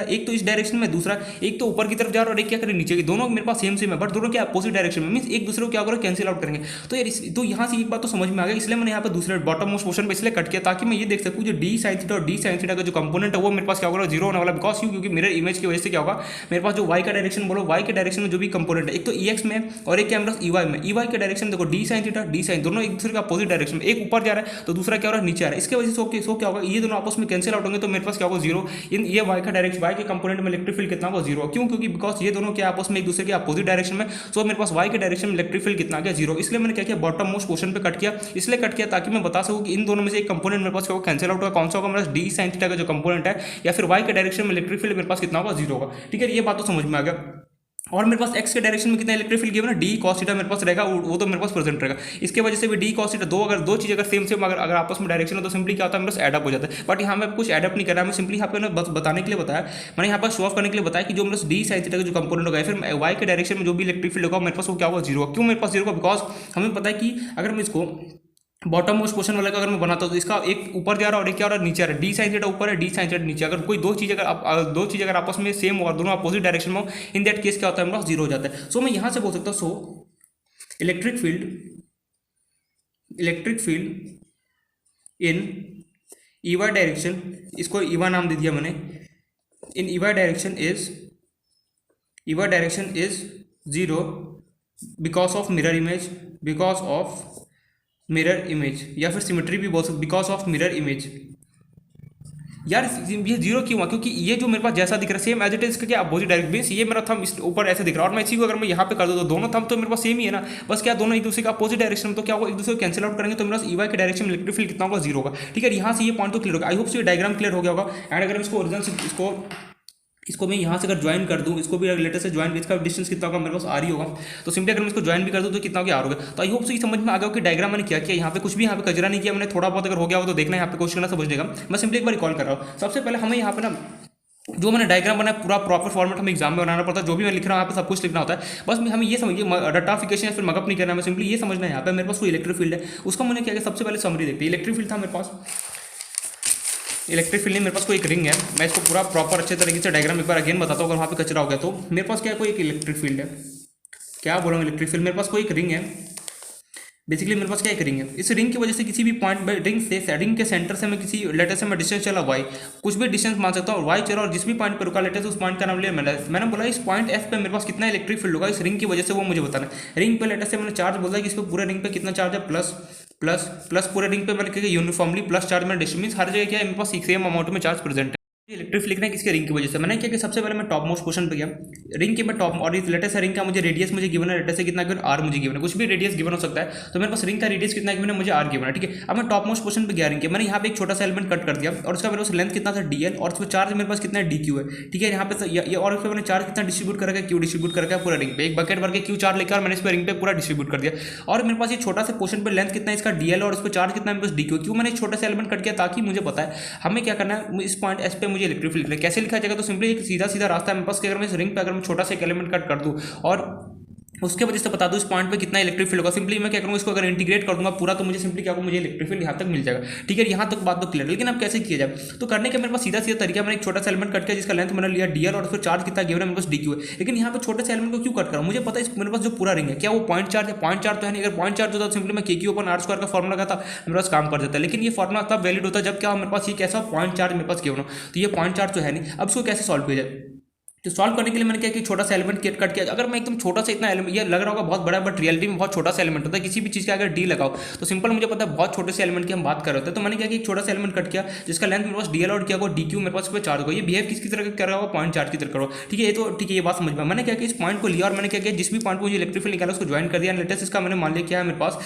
एक तो इस डायरेक्शन में, दूसरा एक तो ऊपर की तरफ जा रहा है और एक क्या करें नीचे की, दोनों मेरे पास सेम है बट दोनों क्या अपोजिट डायरेक्शन में, मीन एक दूसरे को क्या करें कैंसिल आउट करेंगे। तो यार तो यहाँ से एक बात तो समझ में आ गया, इसलिए मैंने यहाँ पे दूसरे बॉटम मोस्ट पोर्शन पे इसलिए कट किया ताकि मैं ये देख सकूँ जो डी साइन थीटा और डी साइन थीटा का जो कंपोनेंट है वो मेरे पास क्या होगा जीरो होने वाला, बिकॉज क्योंकि मेरे इमेज की वजह से क्या होगा मेरे पास जो वाई का डायरेक्शन बोलो, वाई के डायरेक्शन में जो भी कंपोनेंट है एक तो ई एक्स में और एक क्या मेरे पास ई वाई में, ई वाई के डायरेक्शन देखो D sine theta D sine दोनों एक दूसरे का अपोजिट डायरेक्शन में, एक ऊपर जा रहा है तो दूसरा क्या हो रहा है नीचे आ रहा है। इसके वजह से सो क्या होगा ये दोनों आपस में कैंसिल आउट होंगे तो मेरे पास क्या होगा जीरो। इन ये वाई का डायरेक्शन वाई के कंपोनेंट में इलेक्ट्रिक फील्ड कितना होगा जीरो, क्यों क्योंकि बिकॉज ये दोनों क्या आपस में एक दूसरे के अपोजिट डायरेक्शन में, सो मेरे पास वाई के डायरेक्शन में इलेक्ट्रिक फील्ड कितना गया जीरो। इसलिए मैंने क्या किया बॉटम मोस्ट क्वेश्चन पे कट किया, इसलिए कट किया ताकि मैं बता सकूं कि इन दोनों में से एक कंपोनेंट मेरे पास क्या होगा कैंसिल आउट होगा, कौन सा होगा मेरा डी साइन थीटा का जो कंपोनेंट है या फिर वाई के डायरेक्शन में इलेक्ट्रिक फील्ड मेरे पास कितना होगा जीरो होगा। ठीक है ये बात तो समझ में आ गया। और मेरे पास एक्स के डायरेक्शन में कितना इलेक्ट्रिक फील्ड गिवन है डी कॉस थीटा मेरे पास रहेगा, वो तो मेरे पास प्रेजेंट रहेगा। इसके वजह से भी डी कॉस थीटा दो चीज़ अगर सेम अगर आपस में डायरेक्शन हो तो सिंपली क्या होता है मेरे पास एडअप हो जाता है। बट यहाँ मैं कुछ एडअप नहीं कर रहा, मैं सिंपली यहाँ पे ना बस बताने के लिए बताया, मैंने यहाँ पर शो ऑफ करने के लिए बताया कि जो मेरे पास डी साइन थीटा का जो कंपोनेंट होगा फिर वाई के डायरेक्शन में जो भी इलेक्ट्रिक फील्ड होगा मेरे पास वो क्या होगा जीरो। क्यों मेरे पास जीरो होगा, बिकॉज हमें पता है कि अगर मैं इसको बॉटम मोस्ट क्वेश्चन वाला का अगर मैं बनाता हूँ तो इसका एक ऊपर जा रहा है और एक क्या हो रहा है नीचे आ रहा है, डी साइन थीटा ऊपर है डी साइन थीटा नीचे। अगर कोई दो चीज़ अगर आपस में सेम हो और दोनों अपोजिट डायरेक्शन में हो इन दैट केस क्या होता है मेरे पास जीरो हो जाता है। सो मैं यहाँ से बोल सकता हूँ सो इलेक्ट्रिक फील्ड इन ईवा डायरेक्शन, इसको ईवा नाम दे दिया मैंने, इन ईवा direction is zero because of mirror image या फिर सिमेट्री भी बोल सकते बिकॉज ऑफ मिरर इमेज। यार ये जीरो क्यों हुआ, क्योंकि ये जो मेरे पास जैसा दिख रहा है सेम एज इट इज इसका क्या अपोजिट डायरेक्शन मींस ये मेरा थंब इस ऊपर ऐसे दिख रहा है और मैं इसी को अगर मैं यहाँ पे कर दूँ तो दोनों थंब तो मेरे पास सेम ही है ना, बस क्या दोनों एक दूसरे का अपोजिट डायरेक्शन में, तो क्या होगा एक दूसरे को कैंसिल आउट करेंगे तो मेरे पास ईवाई के डायरेक्शन में इलेक्ट्रिक फील्ड कितना होगा जीरो होगा। ठीक है यहाँ से ये पॉइंट तो क्लियर होगा। आई होप ये डायग्राम क्लियर हो गया होगा। एंड अगर इसको ओरिजिनल से इसको मैं यहाँ से अगर ज्वाइन कर दूँ, इसको भी रिलेटेड से ज्वाइन, इसका डिस्टेंस कितना होगा मेरे पास आर ही होगा, तो सिंपली अगर मैं इसको ज्वाइन भी कर दूँ तो कितना होगा आर होगा। तो आई होप से समझ में आ गया कि डायग्राम मैंने क्या किया, यहाँ पे कुछ भी यहाँ पे कचरा नहीं किया मैंने, थोड़ा बहुत अगर हो गया हो तो देखना यहाँ पे कोशिश करना समझने का। मैं सिंपली एक बार रिकॉल कर रहा हूँ। सबसे पहले हमें यहाँ पे ना जो मैंने डायग्राम बनाया पूरा प्रॉपर फॉर्मेट हमें एग्जाम में बनाना पड़ता है, जो भी मैं लिख रहा हूँ यहाँ पे सब कुछ लिखना होता है। बस हमें ये समझिए रटाफिकेशन या फिर मगअप नहीं करना है, मैं सिंपली ये समझना है यहाँ पे मेरे पास कोई इलेक्ट्रिक फील्ड है, उसका मैंने क्या किया सबसे पहले समरी देखते हैं। इलेक्ट्रिक फील्ड था मेरे पास, इलेक्ट्रिक फील्ड में मेरे पास कोई एक रिंग है, मैं इसको पूरा प्रॉपर अच्छे तरीके से डायग्राम एक बार अगेन बताता हूँ। अगर वहाँ पे कचरा हो गया तो मेरे पास क्या कोई एक इलेक्ट्रिक फील्ड है, क्या बोल रहा हूँ इलेक्ट्रिक फील्ड, मेरे पास कोई एक रिंग है बेसिकली मेरे पास क्या एक रिंग है, इस रिंग की वजह से किसी भी पॉइंट रिंग से रिंग के सेंटर से मैं किसी लेटर से मैं डिस्टेंस चला वाई, कुछ भी डिस्टेंस मान सकता हूँ, वाई चला और जिस भी पॉइंट पर रुका लेटर से उस पॉइंट का नाम लिया मैंने बोला इस पॉइंट एफ पे मेरे पास कितना इलेक्ट्रिक फील्ड होगा इस रिंग की वजह से, वो मुझे बताना है। रिंग पे लेटर से मैंने चार्ज बोला कि इस पर पूरे रिंग पे कितना चार्ज है, प्लस प्लस प्लस, पूरे रिंग पे मैंने क्या यूनिफॉर्मली प्लस चार्ज मैंने डिस्ट्रीब्यूट, हर जगह क्या है मेरे पास सेम अमाउंट में चार्ज प्रेजेंट है। इलेक्ट्रिक लिखना है किसके रिंग की वजह से, मैंने क्या कि सबसे पहले मैं टॉप मोस्ट क्वेश्चन पे गया, रिंग के मैं टॉप और इस लेटर से रिंग का मुझे रेडियस मुझे गिवन है, लेटर से कितना गिवन आर मुझे गिवन है, कुछ भी रेडियस गिवन हो सकता है, तो मेरे पास रिंग का रेडियस कितना गिवन है मुझे आर गिवन है, ठीक है। अब मैं टॉप मोस्ट क्वेश्चन पे गया रिंग के, मैंने यहाँ पे एक छोटा सा एलिमेंट कट कर दिया और उसका मेरे पास लेंथ कितना था डीएल और उसमें चार्ज मेरे पास कितना है डीक्यू है, ठीक है। यहाँ पे ये और उस पर मैंने चार्ज कितना डिस्ट्रीब्यूट कर रखा है, क्यू डिस्ट्रीब्यूट कर रखा है पूरा रिंग पे, एक बकेट भर के क्यू चार्ज लेकर मैंने इस पर रिंग पे पूरा डिस्ट्रीब्यूट कर दिया। और मेरे पास ये छोटा सा पोर्शन पे लेंथ कितना है इसका डीएल और उस पर चार्ज कितना है मेरे पास डीक्यू, क्यों मैंने छोटा सा एलिमेंट कट किया ताकि मुझे पता है हमें क्या करना है, इस पॉइंट एस पे मुझे इलेक्ट्रिक फील्ड लिखना है, कैसे लिखा जाएगा, तो सिंपली एक सीधा सीधा रास्ता है मेरे पास कि अगर मैं इस रिंग पे अगर मैं छोटा सा एक एलिमेंट कट कर दूं और उसके वजह से बता दूं इस पॉइंट पे कितना इलेक्ट्रिक फील्ड होगा, सिंपली मैं क्या करूंगा इसको अगर इंटीग्रेट कर दूंगा पूरा तो मुझे सिंपली क्या होगा मुझे इलेक्ट्रिक फील्ड यहाँ तक मिल जाएगा, ठीक है। यहाँ तक बात तो क्लियर, लेकिन अब कैसे किया जाए, तो करने का मेरे पास सीधा सीधा तरीका, मैंने एक छोटा सा एलिमेंट कट किया जिसका लेंथ मैंने लिया डीएल और उसको चार्ज कितना गिवन है मेरे पास डीक्यू है, लेकिन यहाँ पे छोटे से एलिमेंट को क्यों कट करा, मुझे पता है मेरे पास जो पूरा रिंग है क्या वो पॉइंट चार्ज है, पॉइंट चार्ज तो है नहीं, अगर पॉइंट चार्ज होता तो सिंपली मैं के क्यू अपन आर स्क्वायर का फॉर्मुला का था मेरे पास काम कर देता है, लेकिन ये फॉर्मुला तब वैलिड होता है जब क्या हो मेरे पास ये कैसा पॉइंट चार्ज मेरे पास गिवन हो, तो ये पॉइंट चार्ज तो है नहीं। अब इसको कैसे सॉल्व किया जाए, तो सॉल्व करने के लिए मैंने क्या कि छोटा सा एलिमेंट कट किया, अगर मैं एकदम छोटा सा इतना एलिमेंट ये लग रहा होगा बहुत बड़ा बट रियलिटी में बहुत छोटा सा एलिमेंट होता है, किसी भी चीज़ का अगर डी लगाओ तो सिंपल मुझे पता है बहुत छोटे से एलिमेंट की हम बात कर रहे होते हैं, तो मैंने क्या कि एक छोटा सा एलिमेंट कट किया जिसका लेंथ मेरे पास डीएल और क्या होगा डीक्यू मेरे पास पे चार्ज होगा, ये बिहेव किसकी तरह कर रहा होगा पॉइंट चार्ज की तरह करो, ठीक है। ये तो ठीक है, ये बात समझ में, मैंने क्या कि इस पॉइंट को लिया और मैंने क्या किया जिस भी पॉइंट को मुझे इलेक्ट्रिक फील्ड निकाला उसको ज्वाइन कर दिया, लेटेस्ट इसका मैंने मान लिया क्या है मेरे पास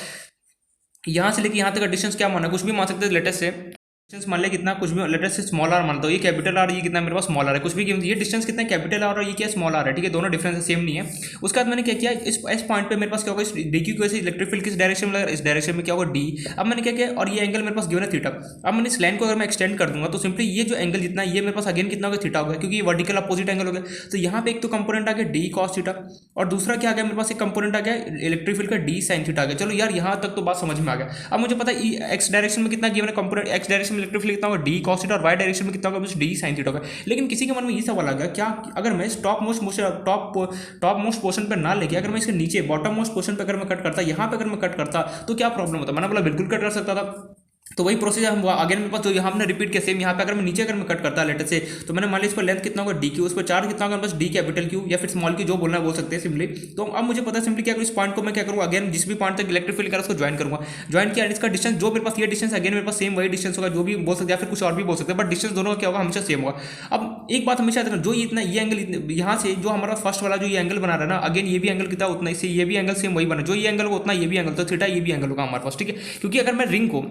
यहाँ से लेके यहाँ तक का डिस्टेंस क्या माना, कुछ भी मान सकते हैं लेटेस्ट से डिस्टेंस मान लिया कितना, कुछ भी लेटर से स्मॉल आर मानता हूँ, ये कैपिटल आर, ये कितना मेरे पास स्मॉल आर है, कुछ भी ये डिस्टेंस कितना कैपिटल आर और ये क्या स्मॉल आर है, ठीक है, दोनों डिफरेंस सेम नहीं है। उसके बाद मैंने क्या किया इस पॉइंट पे मेरे पास क्या होगा, इस डी की वजह से इलेक्ट्रिक फील्ड किस डायरेक्शन में लगा, इस डायरेक्शन में क्या होगा डी। अब मैंने क्या किया और ये एंगल मेरे पास गिवन है थीटा, अब मैंने इस लाइन को अगर मैं एक्सटेंड कर दूंगा तो सिंपली ये जो एंगल जितना ये मेरे पास अगेन कितना होगा थीटा होगा, क्योंकि ये वर्टिकल अपोजिट एंगल हो गया, तो यहाँ पे एक तो कंपोनेंट आ गया डी कॉस थीटा और दूसरा क्या आ गया मेरे पास एक कंपोनेंट आ गया इलेक्ट्रिक फील्ड का डी साइन थीटा आ गया। चलो यार यहाँ तक तो बात समझ में आ गया। अब मुझे पता है एक्स डायरेक्शन में कितना गिवन है कंपोनेंट, एक्स डायरेक्शन में इलेक्ट्रिक फील्ड कितना होगा डी कॉस थीटा और वाई डायरेक्शन में कितना होगा डी साइन थीटा होगा। लेकिन किसी के मन में ये सवाल आ गया क्या अगर मैं इस टॉप मोस्ट पोर्शन पर ना लेके अगर मैं इसके नीचे बॉटम मोस्ट पोर्शन पर अगर मैं कट करता, यहाँ पे अगर मैं कट करता तो क्या प्रॉब्लम होता, मैंने बोला बिल्कुल कट कर सकता था। तो वही प्रोसेस हम आगे मेरे पास जो यहाँ हमने रिपीट किया सेम यहाँ पे अगर मैं नीचे अगर मैं कट करता लेटर से तो मैंने मान लिया इस पर लेंथ कितना होगा डी क्यू, उस पर चार्ज कितना होगा बस डी कैपिटल क्यू या फिर स्मॉल क्यू जो बोलना बोल सकते हैं सिंपली। तो अब मुझे पता है सिंपली क्या करूँ इस पॉइंट को मैं क्या करूँगा अगेन जिस भी पॉइंट तक इलेक्ट्रिक फील्ड करा उसको ज्वाइन करूँगा, ज्वाइन किया इसका डिस्टेंस जो मेरे पास ये डिस्टेंस अगेन मेरे पास सेम वही डिस्टेंस होगा जो भी बोल सकते हैं या फिर कुछ और भी बोल सकते हैं बट डिस्टेंस दोनों का क्या होगा हमेशा सेम होगा। अब एक बात हमेशा जो इतना ये एंगल यहाँ से जो हमारा फर्स्ट वाला जो ये एंगल बना रहा है ना अगेन ये भी एंगल कितना उतना इससे ये भी एंगल सेम वही बना, जो ये एंगल होगा उतना ये भी एंगल, तो थीटा ये भी एंगल होगा हमारे पास, ठीक है। क्योंकि अगर मैं रिंग को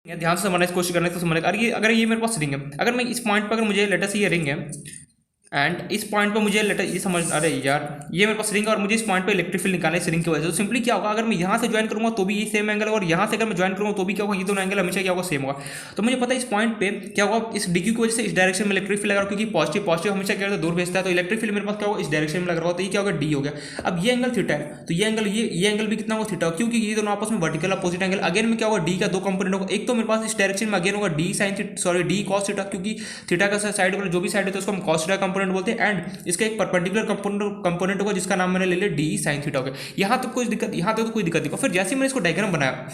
ध्यान से समझने की कोशिश करने तो समझ अगर ये मेरे पास रिंग है, अगर मैं इस पॉइंट पर अगर मुझे लेटर से ये रिंग है एंड इस पॉइंट पर मुझे लेटर ये समझ अरे यार ये मेरे पास रिंग है और मुझे इस पॉइंट पे इलेक्ट्रिक फील्ड निकालना है इस रिंग की वजह से, तो सिंपली क्या होगा अगर मैं यहाँ से ज्वाइन करूँगा तो भी ये सेम एंगल होगा और यहाँ से अगर मैं ज्वाइन करूँगा तो भी क्या होगा ये दोनों एंगल हमेशा क्या होगा सेम होगा। तो मुझे पता है इस पॉइंट पे क्या होगा इस डी की वजह से इस डायरेक्शन में इलेक्ट्रिक फील्ड लगा क्योंकि पॉजिटिव हमेशा क्या दूर भेजता है, तो इलेक्ट्रिक फील्ड मेरे पास क्या होगा इस डायरेक्शन में लग रहा होगा, तो ये क्या होगा डी हो गया। अब ये एंगल थीटा है तो ये एंगल भी कितना होगा थीटा, क्योंकि ये दोनों आपस में वर्टिकल अपोजिट एंगल। अगेन में क्या होगा डी का दो कंपोनेंट होगा, एक तो मेरे पास इस डायरेक्शन में अगेन होगा D sine D cos theta, क्योंकि थीटा का साइड वाला जो भी साइड होता है उसको हम कॉस थीटा कंपोनेंट बोलते हैं एंड इसका एक परपेंडिकुलर कंपोनेंट होगा जिसका नाम मैंने ले लिया डी साइन थीटा हो गया। यहाँ तक कोई दिक्कत, यहाँ तक तो कोई दिक्कत नहीं। फिर जैसे मैंने इसको डायग्राम बनाया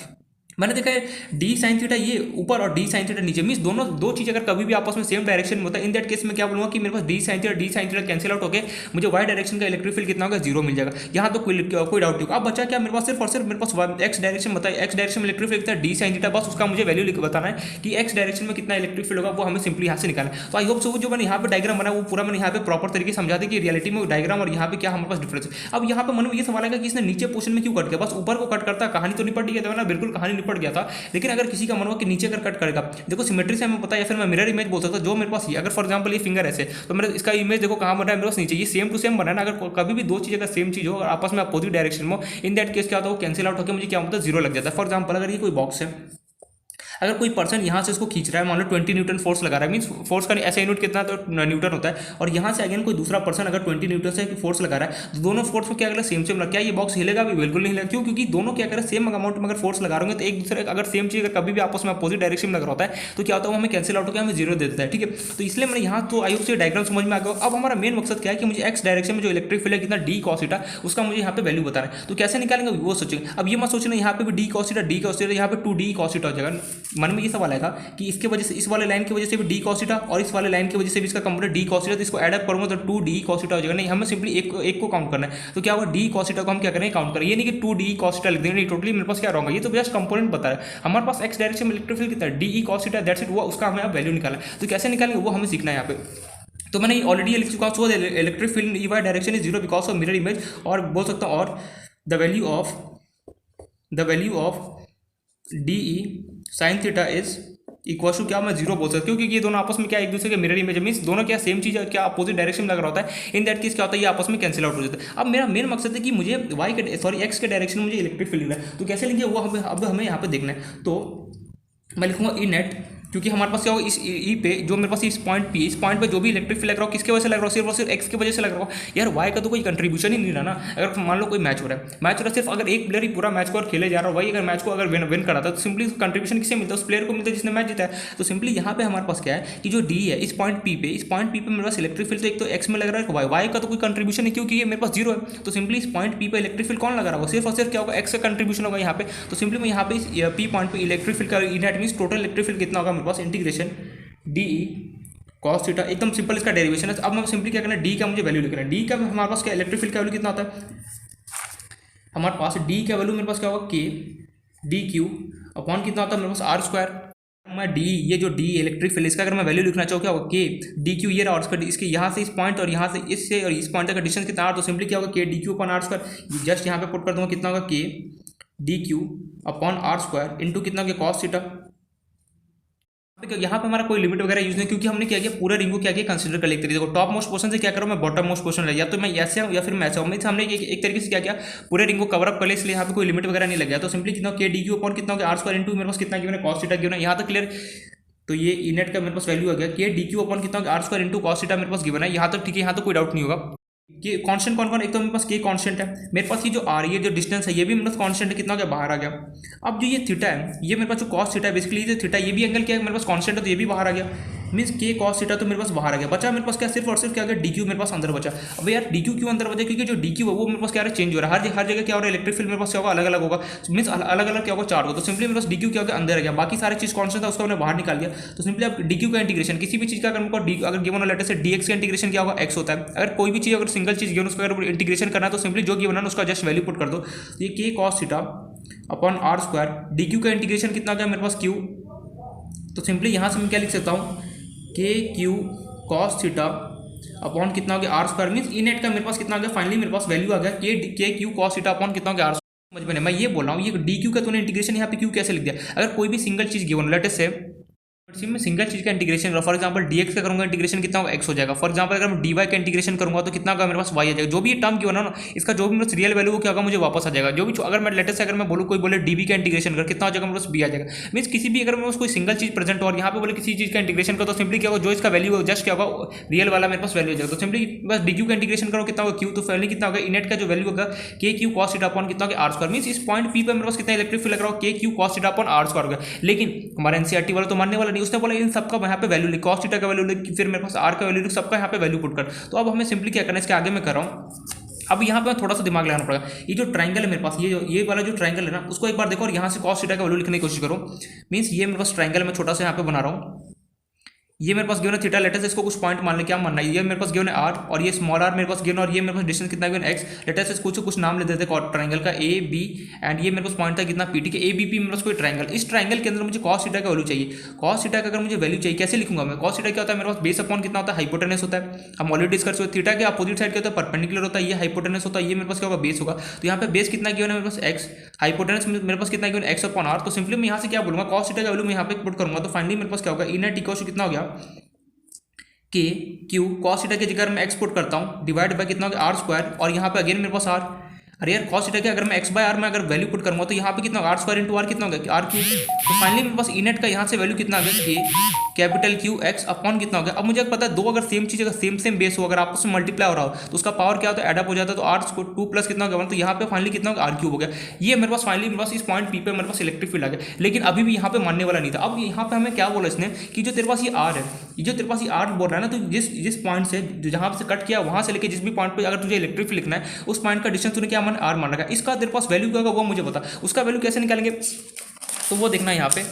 मैंने देखा है डी साइन थीटा ये ऊपर और डी साइन थीटा नीचे, मींस दोनों दो चीज़ अगर कभी भी आपस में सेम डायरेक्शन में होता है इन दैट केस में क्या बोलूँगा कि मेरे पास D sine theta cancel out होकर मुझे वाई डायरेक्शन का इलेक्ट्रिक फील्ड कितना होगा जीरो मिल जाएगा। यहाँ तो कोई डाउट नहीं। अब बचा क्या मेरे पास सिर्फ और सिर्फ मेरे पास एक्स डायरेक्शन बताया, एक्स डायरेक्शन में इलेक्ट्रिक फील्ड कितना डी साइन थीटा, बस उसका मुझे वैल्यू बताना है कि एक्स डायरेक्शन में कितना इलेक्ट्रिक फील्ड होगा वो हमें सिंपली यहाँ से निकालना है। तो आई होप सो जो मैंने यहाँ पे डायग्राम बना वो पूरा मैंने यहाँ पे प्रॉपर तरीके से समझा दी कि रियलिटी में डायग्राम और यहाँ पे क्या हमारे पास डिफरेंस है। अब यहाँ पे मन में ये सवाल है कि इसने नीचे पोर्शन में क्यों कट किया, बस ऊपर को कट करता कहानी तो निपट गया था ना, बिल्कुल कहानी निपट गया था। लेकिन अगर किसी का मन हो कि नीचे अगर कट करेगा, देखो सिमेट्री से हमें पता है या फिर मैं मिरर इमेज बोल सकता हूं जो मेरे पास ये अगर फॉर एग्जांपल ये फिंगर ऐसे तो मेरे इसका इमेज देखो कहां बन रहा है मेरे पास नीचे, ये सेम टू सेम बना है ना। अगर कभी भी दो चीज़ अगर सेम चीज़ हो और आपस में अपोजिट डायरेक्शन में इन दैट केस क्या होता है वो कैंसिल आउट होकर मुझे क्या होता है जीरो लग जाता है। फॉर एग्जाम्पल अगर ये कोई बॉक्स है, अगर कोई पर्सन यहाँ से इसको खींच रहा है, मान लो 20 न्यूटन फोर्स लगा रहा है, मीन्स फोर्स का ऐसा यूनिट कितना तो न्यूटन होता है, और यहाँ से अगेन कोई दूसरा पर्सन अगर 20 न्यूटन से फोर्स लगा रहा है, तो दोनों फोर्स में क्या अगर सेम लगा, क्या ये बॉक्स हिलेगा भी? बिल्कुल नहीं हिलेगा। क्यों? क्योंकि दोनों क्या करें, सेम अमाउंट में अगर फोर्स लगा रहे होंगे, तो एक दूसरे अगर सेम चीज अगर कभी भी आपस में अपोजिट डायरेक्शन में लग रहा होता है, तो क्या होता है, वो हमें कैंसिल आउट होकर हमें जीरो दे देता है। ठीक है, तो इसलिए मैंने यहाँ तो आई होप से डायग्राम समझ में आ गया। अब हमारा मेन मकसद क्या है कि मुझे एक्स डायरेक्शन में जो इलेक्ट्रिक फील्ड है कितना डी कॉस थीटा, उसका मुझे यहाँ पे वैल्यू बताना है। तो कैसे निकालेंगे वो सोचेंगे। अब ये मत सोचना यहाँ पे भी डी कॉस थीटा यहाँ पे 2d cos थीटा हो जाएगा। मन में ये सवाल आएगा कि इसके वजह से, इस वाले लाइन की वजह से भी डी कॉस थीटा और इस वाले लाइन की वजह से भी इसका कंपोनेंट डी कॉस थीटा, तो इसको एडअप करूंगा तो 2d cos थीटा हो जाएगा। नहीं, हमें सिंपली एक को काउंट करना है। तो क्या होगा, डी कॉस थीटा को हम क्या करेंगे, काउंट करें। ये नहीं कि 2d cos थीटा लिख देंगे, नहीं, टोटली मेरे पास क्या होगा, ये तो जस्ट कंपोनेंट बता रहा है। हमारे पास एक्स डायरेक्शन में इलेक्ट्रिक फील्ड कितना है, D cos theta, that's it, वो उसका हमें वैल्यू निकाला है। तो कैसे निकालेंगे वो हमें सीखना है यहाँ पे। तो मैंने ऑलरेडी लिख चुका हूँ, electric field E Y direction is zero because of mirror image, और बोल सकता हूँ और the value of D E sine theta is equal to क्या, मैं जीरो बोल सकता हूँ, क्योंकि ये दोनों आपस में क्या एक दूसरे के मिरर इमेज मीन्स दोनों क्या सेम चीज़ है, क्या अपोजिट डायरेक्शन में लग रहा होता है। इन दैट केस क्या होता है, ये आपस में कैंसिल आउट हो जाता है। अब मेरा मेन मकसद है कि मुझे एक्स के डायरेक्शन में मुझे इलेक्ट्रिक फील्ड है, तो कैसे लिखेंगे वो अब हमें यहाँ पे देखना है। तो मैं लिखूंगा ई नेट, क्योंकि हमारे पास क्या होगा, इस ई पे जो मेरे पास इस पॉइंट पे जो भी इलेक्ट्रिक फील्ड लग रहा हो, किसके वजह से लग रहा हो, सिर्फ और सिर्फ एक्स की वजह से लग रहा हो। यार वाई का तो कोई कंट्रीब्यूशन ही नहीं रहा ना। अगर मान लो कोई मैच हो रहा है, सिर्फ अगर एक प्लेयर ही पूरा मैच को और खेले जा रहा हो, वही अगर मैच को अगर विन कराता है, तो सिंपली कंट्रीब्यूशन किससे मिलता है, उस प्लेयर को मिलता है जिसने मैच जीता है। तो सिंपली यहाँ पे हमारे पास क्या है कि जो डी है इस पॉइंट पी पे मेरे पास इलेक्ट्रिक फील्ड तो एक तो एक्स में लग रहा है, वाई का तो कोई कंट्रीब्यूशन नहीं, क्योंकि ये मेरे पास जीरो है। तो सिंपली इस पॉइंट पी पे इलेक्ट्रिक फील्ड कौन लगा रहा होगा, सिर्फ और सिर्फ क्या होगा, एक्स का कंट्रीब्यूशन होगा यहाँ पे। तो सिंपली मैं यहाँ पे इस पी पॉइंट पे इलेक्ट्रिक फील्ड का इनेट मींस टोटल इलेक्ट्रिक फील्ड कितना होगा मेरे पास, इंटीग्रेशन डी cos थीटा, एकदम सिंपल इसका डेरिवेशन है। अब हम सिंपली क्या करना है, डी का मुझे वैल्यू लिखना है। डी का हमारे पास क्या, इलेक्ट्रिक फील्ड का वैल्यू कितना होता है हमारे पास, डी का वैल्यू मेरे पास क्या होगा, के डी क्यू अपॉन कितना होता है मेरे पास, आर स्क्वायर। मैं डी, ये जो डी इलेक्ट्रिक फील्ड, इसका अगर मैं वैल्यू लिखना चाहूँ क्या होगा, के डी क्यू, ये रहा, और इसका इसके यहाँ से इस पॉइंट और यहाँ से इससे और इस पॉइंट तक का डिस्टेंस कितना, तो सिंपली क्या होगा, K D Q upon R square. Just यहाँ पे पुट कर दूंगा, कितना होगा, K D Q upon R square into कितना होगा, कॉस थीटा। यहाँ पे हमारा कोई लिमिट वगैरह यूज नहीं, क्योंकि हमने क्या किया, पूरा रिंग को क्या किया, कंसीडर कर लेते। देखो टॉप मोस्ट पोर्शन से क्या करूँ मैं, बॉटम मोस्ट पोर्शन ले, या तो मैं ऐसे हूँ या फिर मैं ऐसा हूँ। हमने एक तरीके से क्या किया, पूरे रिंग को कवर अप कर लिया, इसलिए यहाँ पे कोई लिमिट वगैरह नहीं लग गया। तो सिंपली कितना के डी क्यू अपॉन कितना होगा, आर स्क्वायर इंटू मेरे पास कितना गिवन है, कॉस थीटा गिवन है। यहाँ तक क्लियर। तो ये इनेट का मेरे पास वैल्यू आ गया, के डी क्यू अपॉन कितना होगा, R square into cos theta मेरे पास गिवन है। यहाँ तक ठीक है, यहाँ तो कोई डाउट नहीं होगा। ये कांस्टेंट कौन कौन, एक तो मेरे पास के कांस्टेंट है, मेरे पास ये जो आर, ये जो डिस्टेंस है, ये भी मेरे पास कांस्टेंट है, कितना हो गया, बाहर आ गया। अब जो ये थीटा है, ये मेरे पास जो कॉस थीटा है, बेसिकली ये थीटा, ये भी एंगल क्या है मेरे पास कांस्टेंट है, तो ये भी बाहर आ गया। मीन्स के कॉस थीटा तो मेरे पास बाहर आ गया। बचा मेरे पास क्या, सिर्फ और सिर्फ क्या गया, डी क्यू मेरे पास अंदर बचा। अब यार डी क्यू क्यों अंदर बचा, क्योंकि जो डी क्यू है वो मेरे पास क्या है, चेंज हो रहा है हर जगह क्या हो रहा है, इलेक्ट्रिक फील्ड मेरे पास क्या होगा, अलग अलग होगा। मीन्स अलग अलग क्या होगा, चार्ज होगा। तो सिंपली मेरे पास डी क्यू क्या होगा, अंदर आ गया। बाकी सारी चीज कॉन्स्टेंट था, उसको हमने बाहर निकाल दिया। तो सिंपली अब डी क्यू का इंटीग्रेशन, किसी भी चीज का अगर गिवन लेटर से डी एक्स का इंटीग्रेशन क्या होगा, एक्स होता है। अगर कोई भी चीज अगर सिंगल चीज गिवन उसका अगर इंटीग्रेशन करना है, तो सिंपली जो गिवन है उसका जस्ट वैल्यू पुट कर दो। तो ये K cos theta upon R square, D Q का इंटीग्रेशन कितना आ गया मेरे पास, क्यू। तो सिंपली यहाँ से मैं क्या लिख सकता हूँ, के क्यू कॉस थीटा अपॉन कितना हो गया, R square. Means E net का मेरे पास कितना आ गया, फाइनली मेरे पास वैल्यू आ गया, के क्यू कॉस थीटा अपॉन कितना हो गया, आर। समझ में, मैं ये बोल रहा हूँ, ये डी क्यू का तूने इंटीग्रेशन यहाँ पे क्यू कैसे लिख दिया। अगर कोई भी सिंगल चीज गिवन, लेट अस से में सिंगल चीज का इंटीग्रेशन करो, फॉर एग्जांपल डीएक्स का करूंगा इंटीग्रेशन कितना होगा, एक्स हो जाएगा। फॉर एग्जांपल अगर मैं डीवाई का इंटीग्रेशन करूंगा तो कितना होगा मेरे पास, वाई आ जाएगा। जो भी टर्म क्यों ना, इसका जो भी रियल वैल्यू वो क्या होगा, मुझे वापस आ जाएगा। जो भी अगर मैं लेटेस्ट अगर मैं बोलूँ, कोई बोले डीबी का इंटीग्रेशन कर कितना हो जाएगा मेरे पास, बी आ जाएगा। मीन्स किसी भी अगर मेरे पास कोई सिंगल चीज प्रेजेंट हो और यहाँ पे बोले किसी चीज का इंटीग्रेशन करो, तो सिंपली क्या होगा, जो इसका वैल्यू जस्ट क्या होगा, रियल वाला मेरे पास वैल्यू आ जाएगा। तो सिंपली बस डी क्यू का इंटीग्रेशन करो कितना होगा, क्यू। तो पहले कितना होगा, इनेट का जो वैल्यू होगा, K Q cos theta upon कितना होगा, आर स्क्वायर। मीन्स इस पॉइंट पी पे मेरे पास कितना इलेक्ट्रिक फील्ड लग रहा हो, K Q cos theta upon R square होगा। लेकिन हमारा एनसीईआरटी वाला तो मानने वाला नहीं, उसने बोला इन सबका यहाँ पे वैल्यू लिख, कॉस थीटा का वैल्यू लिख, फिर मेरे पास आर का वैल्यू लिख, सबका यहाँ पे वैल्यू पुट कर। तो अब हमें सिंपली क्या करना है, इसके आगे मैं कर रहा हूँ। अब यहाँ पे थोड़ा सा दिमाग लगाना पड़ेगा। ये जो ट्राइंगल है मेरे पास, ये वाला जो ट्राइंगल है ना, उसको एक बार देखो और यहाँ से कॉस थीटा का वैल्यू लिखने की कोशिश करो। मीन्स ये मेरे पास ट्राइंगल मैं छोटा सा यहाँ पे बना रहा हूँ। ये मेरे पास गिवन है थीटा लेटर से, इसको कुछ पॉइंट मान ले, क्या मानना है, ये मेरे पास गिवन है आर और ये स्मॉल आर मेरे पास गिवन, और ये मेरे पास डिस्टेंस कितना गिवन एक्स। लेटर से कुछ नाम ले देते हैं ट्राइंगल का, ए बी, एंड ये मेरे पास पॉइंट था कितना पी टी के, ए बी पी मेरे पास कोई ट्राइंगल। इस ट्राइंगल के अंदर मुझे कॉस थीटा का वैल्यू चाहिए। कॉस थीटा का अगर मुझे वैल्यू चाहिए, कैसे लिखूंगा मैं, कॉस थीटा क्या होता है मेरे पास, बेस अपॉन कितना होता है, हाइपोटेनस होता है। हम ऑलरेडी डिस्कस हुए, थीटा के अपोजिट साइड क्या होता है, परपेंडिकुलर होता है, ये हाइपोटेनस होता है, ये मेरे पास क्या होगा, बेस होगा। तो यहाँ पे बेस कितना गिवन है मेरे पास, एक्स, हाइपोटेनस मेरे पास कितना गिवन, एक्स अपॉन आर। तो सिंपली मैं यहाँ से क्या बोलूंगा, कॉस थीटा का वैल्यू मैं यहाँ पे पुट करूंगा। तो फाइनली मेरे पास क्या होगा, इनर इक्वल टू कितना हो गया, के क्यू कॉस थीटा की जगह मैं एक्स पुट करता हूँ, डिवाइड बाय कितना होगा, आर स्क्वायर, और यहाँ पे अगेन मेरे पास आर। अरे यार कॉस थीटा के अगर मैं एक्स बाय आर में अगर वैल्यू पुट करूँगा तो यहाँ पे कितना आर स्क्वायर इंटू आर कितना होगा आर क्यू। तो फाइनली मेरे पास ई नेट का यहाँ से वैल्यू कितना आ गया के कैपिटल क्यू एक्स अपॉन कितना हो गया। अब मुझे पता है दो अगर सेम चीज़ अगर सेम बेस हो अगर आपस में मल्टीप्लाई हो रहा हो तो उसका पावर क्या होता है एडअप हो जाता है। तो आर टू प्लस कितना होगा तो यहाँ पे फाइनली कितना होगा आर क्यूब हो गया। ये मेरे पास फाइनली मेरे पास इस पॉइंट पी पे मेरे पास इलेक्ट्रिक फील्ड आ गया, लेकिन अभी भी यहाँ पे मानने वाला नहीं था। अब यहाँ पे हमें क्या बोला इसने कि जो तेरे पास ये आर है, ये जो तेरे पास ये आर बोल रहा है ना, तो जिस पॉइंट से जहाँ से कट किया वहाँ से लेके जिस भी पॉइंट पे अगर तुझे इलेक्ट्रिक फील्ड लिखना है उस पॉइंट का डिस्टेंस तूने क्या माना आर मान रखा है। इसका तेरे पास वैल्यू क्या होगा वो मुझे पता, उसका वैल्यू कैसे निकालेंगे तो वो देखना है यहाँ पे।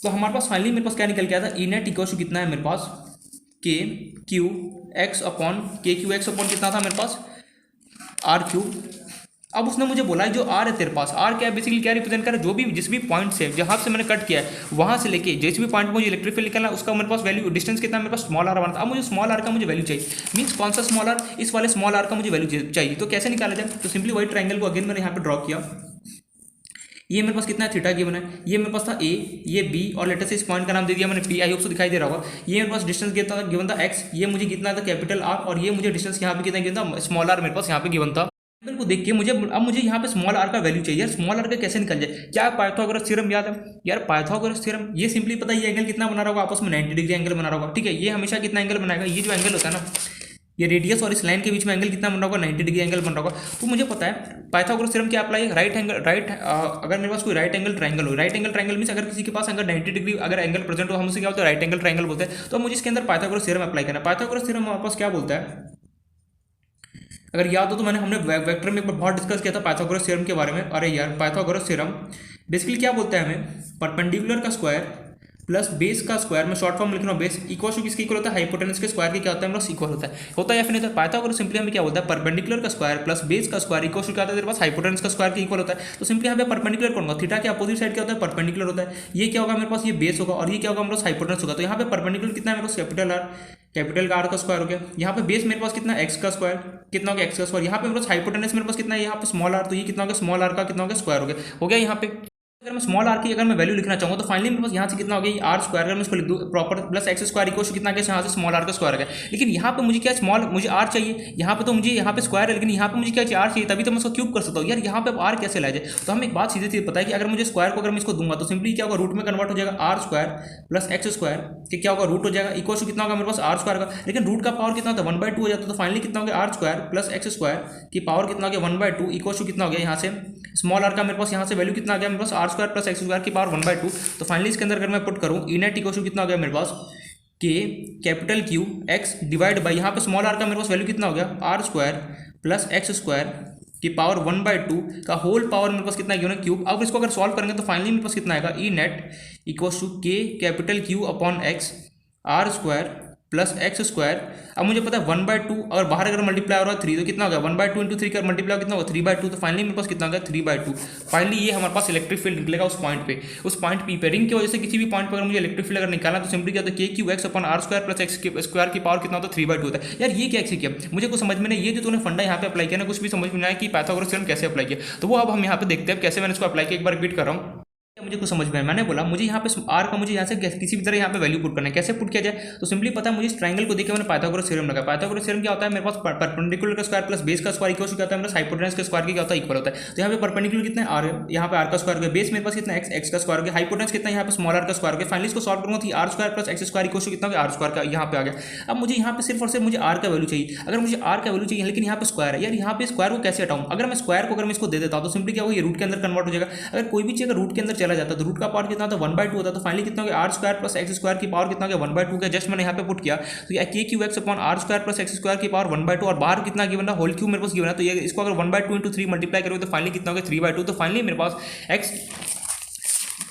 तो हमारे पास फाइनली मेरे पास क्या निकल के आया था ई नेट इक्वल टू कितना है मेरे पास के क्यू एक्स अपॉन के क्यू एक्स अपॉन कितना था मेरे पास आर क्यूब। अब उसने मुझे बोला जो आर है तेरे पास, आर क्या है बेसिकली क्या रिप्रेजेंट कर रहा है जो भी जिस भी पॉइंट से जहाँ से मैंने कट किया है वहाँ से लेके जिस भी पॉइंट मुझे इलेक्ट्रिक फील्ड निकलना है उसका मेरे पास वैल्यू डिस्टेंस कितना है मेरे पास स्मॉल आर बनता है। अब मुझे स्मॉल आर का मुझे वैल्यू चाहिए, मीन्स कौन सा स्मॉल आर, इस वाले स्मॉल आर का मुझे वैल्यू चाहिए। तो कैसे निकाला जाए, तो सिंपली वही ट्रायंगल को अगेन मैंने यहाँ पे ड्रॉ किया। ये मेरे पास कितना है थीटा गिवन है, ये मेरे पास था ए, ये बी और लेटर से इस पॉइंट का नाम दे दिया मैंने पी। आई होप सो दिखाई दे रहा होगा। ये मेरे पास डिस्टेंस गिवन था एक्स, ये मुझे कितना था कैपिटल आर, और ये मुझे डिस्टेंस यहाँ पे कितना गिवन था स्मॉल आर मेरे पास यहाँ पे गिवन था। एंगल को देख के मुझे यहाँ पे स्मॉल आर का वैल्यू चाहिए यार। स्मॉल आर का कैसे निकल जाए, क्या पाइथागोरस थ्योरम याद है यार, पाइथागोरस थ्योरम ये सिंपली पता है ये एंगल कितना बना रहा होगा आपस में 90 डिग्री एंगल बना रहा होगा। ठीक है, ये हमेशा कितना एंगल बनाएगा, ये जो एंगल होता है ना ये रेडियस और इस लाइन के बीच में एंगल कितना बन रहा होगा 90 डिग्री एंगल बन रहा होगा। तो मुझे पता है पाइथागोरस थ्योरम क्या अप्लाई है, राइट एंगल अगर मेरे पास कोई राइट एंगल ट्रायंगल हो, राइट एंगल ट्रायंगल मींस अगर किसी के पास अगर 90 डिग्री अगर एंगल प्रेजेंट हो हम उसे क्या बोलते हैं राइट एंगल ट्रायंगल बोलते हैं। तो मुझे इसके अंदर पाइथागोरस थ्योरम अप्लाई करना है। पाइथागोरस थ्योरम हमारे पास क्या बोलता है, अगर याद हो तो हमने वेक्टर में एक बार बहुत डिस्कस किया था पाइथागोरस थ्योरम के बारे में। अरे यार पाइथागोरस थ्योरम बेसिकली क्या बोलता है हमें, परपेंडिकुलर का स्क्वायर प्लस बेस का स्क्वायर, मैं शॉर्ट फॉर्म लिख रहा हूँ, बेस इक्वल टू किसके इक्वल होता है हाइपोटेनस के स्क्वायर के क्या होता है मेरा इक्वल होता है या फिर नहीं। तो पाइथागोरस सिंपली हमें क्या बोलता है परपेंडिकुलर का स्क्वायर प्लस बेस का स्क्वायर इक्वल टू क्या होता है तेरे पास हाइपोटेनस का स्क्वायर के इक्वल होता है। तो सिंपली यहाँ पे परपेंडिकुलर करूंगा, थीटा के अपोजिट साइड क्या होता है परपेंडिकुलर होता है। ये क्या होगा मेरे पास ये बेस होगा और ये क्या होगा मेरे पास हाइपोटेनस होगा। तो यहाँ पे परपेंडिकुलर कितना है मेरे पास कैपिटल का आर का स्क्वायर हो गया। यहाँ पे बेस मेरे पास कितना एक्स का स्क्वायर कितना हो गया एक्स का स्क्वायर। यहाँ पे मेरे पास हाइपोटेनस मेरे पास कितना है यहाँ पे स्मॉल आर, तो ये कितना हो गया स्मॉल आर का कितना हो गया स्क्वायर हो गया यहाँ पे। अगर मैं स्मॉल आर की अगर मैं वैल्यू लिखना चाहूँगा तो फाइनली मेरे पास यहाँ से कितना हो गया आर स्क्वायर, अगर मैं इसको लिख दूँ proper plus X square equal to कितना यहाँ से स्मॉल आर का स्क्वायर है। लेकिन यहाँ पे मुझे क्या स्मॉल मुझे आर चाहिए, यहाँ पे तो मुझे यहाँ पे स्क्वायर है लेकिन यहाँ पे मुझे क्या चाहिए आर चाहिए, तभी तो मैं उसको क्यूब कर सकता हूँ यार। यहाँ पे आर कैसे लाया जाए, तो हमें एक बात सीधी पता है कि अगर मुझे स्क्वायर को अगर मैं इसको दूंगा तो सिंपली क्या होगा रूट में कन्वर्ट हो जाएगा R square plus X square कि क्या होगा रूट हो जाएगा इक्वल टू कितना होगा मेरे पास आर स्क्वायर का। लेकिन रूट का पावर कितना होता है 1/2 हो जाता है। तो फाइनली कितना हो गया R square plus X square की पावर कितना हो गया 1/2 इक्वल टू कितना हो गया यहाँ से स्मॉल आर का मेरे पास यहाँ से वैल्यू कितना आ गया मेरे पास R square plus X square की पावर 1/2। तो फाइनली इसके अंदर अगर मैं पुट करूँ ई नेट इक्वल टू कितना हो गया मेरे पास के capital Q x divide by यहाँ पे स्मॉल आर का मेरे पास वैल्यू कितना हो गया R square plus X square की पावर 1/2 का होल पावर मेरे पास कितना है क्यूब। अब इसको अगर सॉल्व करेंगे तो फाइनली मेरे पास कितना आएगा E net equal to K capital Q upon X R square plus X square. अब मुझे पता है 1/2 और बाहर अगर मल्टीप्लाई हो रहा है 3 तो कितना हो गया 1/2 इंटू 3 का मल्टीप्लाई कितना होगा 3/2। तो फाइनली मेरे पास कितना हो गया 3/2। फाइनली ये हमारे पास इलेक्ट्रिक फील्ड निकलेगा उस पॉइंट पे, उस पॉइंट पी पे। रिंग की वजह से किसी भी पॉइंट पर अगर मुझे इलेक्ट्रिक फील्ड अगर निकालना तो सिंपली क्या होता है K Q X upon R square plus X square की पावर कितना होता है 3/2 होता है। यार ये क्या एक्स किया मुझे कुछ समझ में नहीं, ये जो तूने फंडा यहाँ पे अप्लाई किया ना कुछ भी समझ में नहीं आया कि पाइथागोरस थ्योरम कैसे अप्लाई किया। तो वो अब हम यहाँ पे देखते हैं कैसे मैंने इसको अप्लाई किया, एक बार रिपीट कर रहा हूँ। मुझे कुछ समझ में आया, मैंने बोला मुझे यहाँ पे आर का मुझे यहाँ से किसी भी तरह यहाँ पे वैल्यू पुट करना है। कैसे पुट किया जाए, तो सिंपली पता है मुझे इस ट्रायंगल को देखकर मैंने पाइथागोरस थ्योरम लगा। पाइथागोरस थ्योरम क्या होता है मेरे पास परपेंडिकुलर का स्क्वायर प्लस बेस का स्क्वायर इक्वल टू क्या होता है मेरा हाइपोटेनस के स्क्वायर की क्या होता है इक्वल होता है। तो यहाँ पे परपेंडिकुलर कितना है आर, यहाँ पे आर का स्क्वायर हो गया, बेस मेरे पास कितना एक्स का स्क्वायर हो गया, हाइपोटेनस कितना यहाँ पे स्मॉल आर का स्क्वायर हो गया। फाइनली इसको सॉल्व करूँगा तो R square plus X square equal to कितना आर स्क्वायर का यहाँ पे आ गया। अब मुझे यहाँ पे सिर्फ और सिर्फ मुझे आर का वैल्यू चाहिए। अगर मुझे आर का वैल्यू चाहिए लेकिन यहाँ पे स्क्वायर है यार, यहाँ पे स्क्वायर को कैसे हटाऊँ। अगर मैं स्क्वायर को अगर मैं इसको दे देता हूँ तो सिंपली क्या होगा ये रूट के अंदर कन्वर्ट हो जाएगा। अगर कोई भी चीज़ अगर रूट के अंदर चला जाता है तो रूट का पावर कितना होता है 1/2 होता है। तो फाइनली कितना हो गया R square plus X square की पावर कितना हो गया 1/2 का जस्ट मैंने यहाँ पे पुट किया। तो ये K Q X upon R square plus X square की पावर 1/2 और बाहर कितना गिवन है होल क्यू मेरे पास गिवन है। तो ये इसको अगर 1/2 इंटू 3 मल्टीप्लाई करोगे तो फाइनली कितना हो गया 3/2। तो फाइनली मेरे पास एक्स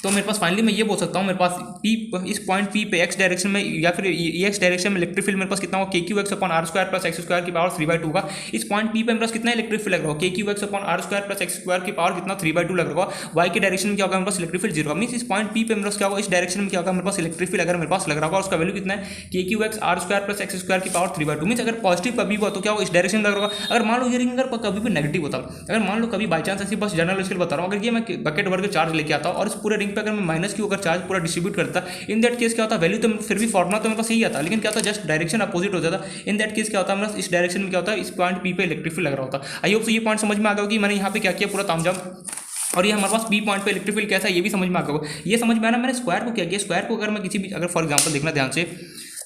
तो मेरे पास फाइनली मैं ये बोल सकता हूँ मेरे पास पी इस पॉइंट पी पे एक्स डायरेक्शन में या फिर ई एक्स डायरेक्शन में इलेक्ट्रिक फील्ड मेरे पास कितना होगा K Q X upon R square plus X square की पावर 3/2 का। इस पॉइंट पी पे मेरे पास कितना इलेक्ट्रिक फील्ड लग रहा है K Q X upon R square plus X square की पावर कितना 3/2 लग रहा होगा। वाई के डायरेक्शन में क्या होगा मेरे पास इलेक्ट्रिक फील्ड 0 मीन इस पॉइंट पी पे मेरे पास क्या होगा इस डायरेक्शन में क्या होगा मेरे पास इलेक्ट्रिक फील्ड अगर मेरे पास लग रहा होगा उसका वैल्यू कितना है K Q X R square plus X square की पावर 3/2 मीन अगर पॉजिटिव कभी हुआ तो क्या होगा इस डायरेक्शन में लग रहा होगा। अगर मान लो ये रिंग अगर कभी भी नेगेटिव होता, अगर मान लो कभी बाई चांस ऐसी बस जनरल स्केल बता रहा हूँ, अगर ये मैं बकेट वर्ग चार्ज लेके आता हूँ और इस पूरे रिंग रिंग पे अगर मैं माइनस क्यू अगर चार्ज पूरा डिस्ट्रीब्यूट करता, इन दैट केस क्या होता, वैल्यू तो फिर भी फॉर्मुला तो मेरे पास यही आता, लेकिन क्या होता जस्ट डायरेक्शन अपोजिट हो जाता। इन दैट केस क्या होता है, इस डायरेक्शन में क्या होता है, इस पॉइंट पी पे इलेक्ट्रिक फील्ड लग रहा होता। आई होप तो ये पॉइंट समझ में आ गया कि मैंने यहाँ पे क्या किया, पूरा तामझाम। और ये हमारे पास बी पॉइंट पे इलेक्ट्रिक फील्ड कैसा है ये भी समझ में आ गया होगा। ये समझ में आना मैंने स्क्वायर को क्या किया, स्क्वायर को अगर मैं किसी भी, अगर फॉर एग्जांपल देखना ध्यान से,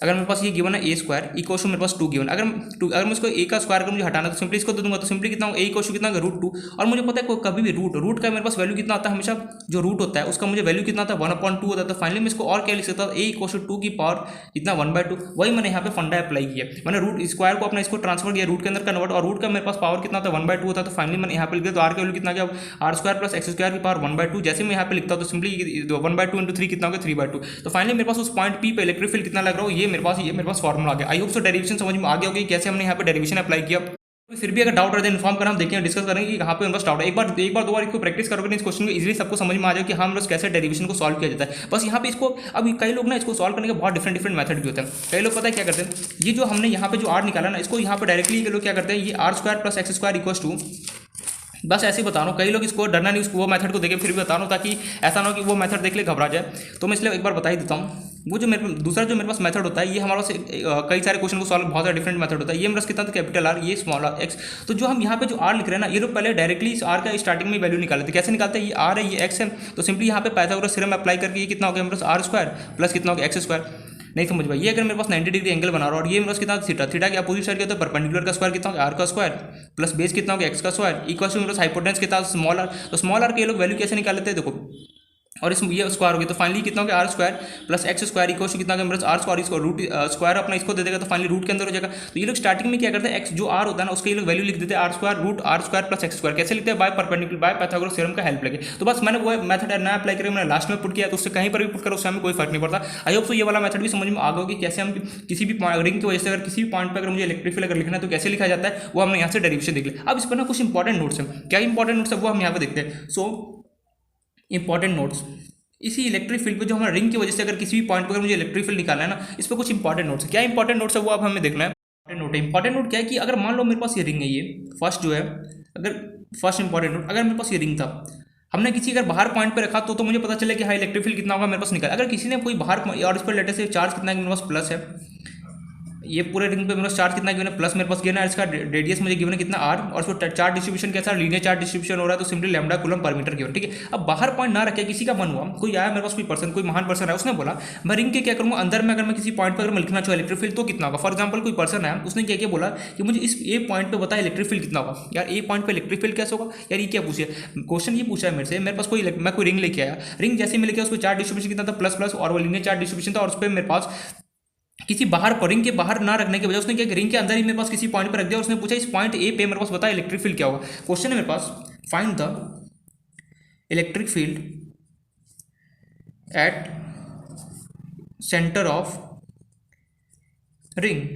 अगर मेरे पास ये गिवन है ए स्क्वायर इक्वल टू मेरे पास 2 गिवन, अगर मैं इसको ए का स्क्वायर अगर मुझे हटाना तो सिंपली इसको दे दूंगा, तो सिंपली कितना ए इक्वल टू कितना √2। और मुझे पता है कभी भी रूट का मेरे पास वैल्यू कितना आता है, हमेशा जो रूट होता है उसका मुझे वैल्यू कितना आता है 1/2 होता है। तो फाइनली मैं इसको और क्या लिख सकता हूँ, ए इक्वल टू 2 की पावर इतना 1/2। वही मैंने यहाँ पे फंडा अप्लाई किया, मैंने रूट स्क्वायर को अपना इसको ट्रांसफर किया रूट के अंदर कन्वर्ट, और रूट का मेरे पास पावर कितना होता है 1/2 होता है। तो फाइनली मैंने यहाँ पे लिख दिया, तो आर की वैल्यू कितना गया, r² + x² की पावर 1/2। जैसे मैं यहाँ पे लिखता हूँ तो सिंपली 1/2 × 3 कितना होगा 3/2। तो फाइनली मेरे पास उस पॉइंट पी पे इलेक्ट्रिक फील्ड कितना लग रहा हो, ये मेरे पास फॉर्मुला आ गया। आई होप सो डेरिवेशन समझ में आ गया होगी कैसे हमने यहाँ पे डेरिवेशन अप्लाई किया। फिर भी अगर डाउट रहता है इन्फॉर्म करना, हम देखेंगे डिस्कस करेंगे कि कहाँ पे बस डाउट है। एक बार 2 बार इसको प्रैक्टिस करोगे इस क्वेश्चन को इजीली सबको समझ में आ जाए कि हम बस कैसे डेरिवेशन को सॉल्व किया जाता है। बस यहाँ पे इसको अब कई लोग ना इसको सॉल्व करने के बहुत डिफरेंट मेथड भी होते हैं। कई लोग पता है क्या करते हैं, ये जो हमने यहाँ पे जो आर निकाला ना, इसको यहाँ पे डायरेक्टली लोग क्या करते हैं, ये r² + x² इक्वल टू, बस ऐसे ही बता रहा हूँ। कई लोग इसको डरना नहीं, उसको वो मेथड को देखे, फिर भी बता रहा हूँ ताकि ऐसा ना हो कि वो मेथड देख ले घबरा जाए। तो मैं इसलिए एक बार बता ही देता हूँ। वो जो दूसरा जो मेरे पास मेथड होता है, ये हमारे पास कई सारे क्वेश्चन को सॉल्व बहुत सारे डिफरेंट मेथड होता है। ये मेरे पास कितना था कैपिटल आर, ये स्मॉल आर एक्स। तो जो हम यहाँ पे जो आर लिख रहे हैं ना, ये लोग पहले डायरेक्टली इस आर का स्टार्टिंग में वैल्यू निकालते हैं। कैसे निकालते हैं, ये आर है ये एक्स है, तो सिंपली यहाँ पे पाइथागोरस थ्योरम अप्लाई करके ये कितना हो गया मेरे पास r² प्लस कितना हो गया x²। नहीं समझ भाई, ये अगर मेरे पास 90 डिग्री एंगल बना रहा है और ये मेरे पास कितना थीटा के अपोजिट साइड के तो परपेंडिकुलर का स्क्वायर कितना हो गया r का स्क्वायर प्लस बेस कितना हो गया x का स्क्वायर इक्वल टू मेरे पास हाइपोटेनस कितना स्मॉल आर। तो स्मॉल आर के ये लोग वैल्यू कैसे निकाल लेते हैं देखो, और इस ये स्क्वायर हो गया, तो फाइनली कितना हो गया r² plus x² equal to कितना हो गया मेरे पास r², इसको रूट स्क्वायर अपना इसको दे देगा तो फाइनली रूट के अंदर हो जाएगा। तो ये लोग स्टार्टिंग में क्या करते हैं, x जो r होता है ना उसके ये लोग वैल्यू लिख देते हैं r² प्लस x²। कैसे लिखते हैं, by perpendicular by Pythagoras theorem का हेल्प लेके। तो बस मैंने वो मेथड ना अप्लाई करके मैंने लास्ट में पुट किया, तो उससे कहीं पर भी पुट करो उससे हमें कोई फर्क नहीं पड़ता। आई होप सो ये वाला मेथड भी समझ में आ गया कि कैसे हम किसी भी रिंग की वजह से अगर किसी भी पॉइंट पर अगर मुझे इलेक्ट्रिक फील्ड अगर लिखना है तो कैसे लिखा जाता है, वो हमने यहाँ से डेरिवेशन देख लिया। अब इस पर ना कुछ इंपॉर्टेंट नोट्स हैं, क्या इंपॉर्टेंट नोट्स है वो हम यहाँ पे देखते हैं। सो इंपॉर्टेंट नोट्स, इसी इलेक्ट्रिक फील्ड पे जो हमारा रिंग की वजह से अगर किसी भी पॉइंट पर मुझे इलेक्ट्रिक फील्ड निकालना है ना, इस पर कुछ इंपॉर्टेंट नोट्स है। क्या इंपॉर्टेंट नोट्स है वो अब हमें देखना है। इंपॉर्टेंट नोट क्या है कि अगर मान लो मेरे पास ये रिंग है, ये फर्स्ट जो है, अगर फर्स्ट इंपॉर्टेंट नोट, अगर मेरे पास ये रिंग था, हमने किसी अगर बाहर पॉइंट पे रखा तो मुझे पता चले कि हाँ इलेक्ट्रिक फील्ड कितना होगा मेरे पास निकल। अगर किसी ने कोई बाहर और इस पर लेटर से चार्ज कितना है मेरे पास प्लस है, ये पूरे रिंग पे मेरे पास चार्ज कितना गिवन है प्लस मेरे पास गिवन है, इसका रेडियस मुझे गिवन है कितना r, और इसको चार्ज डिस्ट्रीब्यूशन कैसा लीनियर चार्ज डिस्ट्रीब्यूशन हो रहा है तो simply lambda coulomb per metre given. ठीक है, अब बाहर पॉइंट ना रखे, किसी का मन हुआ, कोई आया मेरे पास, कोई पर्सन, कोई महान पर्सन है, उसने बोला मैं रिंग के क्या करूँगा अंदर में, अगर मैं किसी पॉइंट पर अगर मैं लिखना चाहूँ इलेक्ट्रिक फील्ड तो कितना होगा। फॉर एग्जाम्पल कोई पर्सन है, उसने क्या बोला कि मुझे इस ए पॉइंट पर बता इलेक्ट्रिक फील्ड कितना होगा। यार ए पॉइंट पर इलेक्ट्रिक फील्ड कैसे होगा यार, ये क्या पूछे क्वेश्चन, ये पूछा है मेरे से। मेरे पास मैं कोई रिंग लेके आया, रिंग जैसे मैं लेके उसको चार्ज डिस्ट्रीब्यूशन कितना था प्लस प्लस, और वो लीनियर चार्ज डिस्ट्रीब्यूशन था, और उस पर मेरे पास किसी बाहर रिंग के बाहर ना रखने के वजह उसने क्या रिंग के अंदर ही मेरे पास किसी पॉइंट पर रख दिया। उसने पूछा इस पॉइंट ए पे मेरे पास बता इलेक्ट्रिक फील्ड क्या होगा। क्वेश्चन है मेरे पास find the electric field at centre of ring.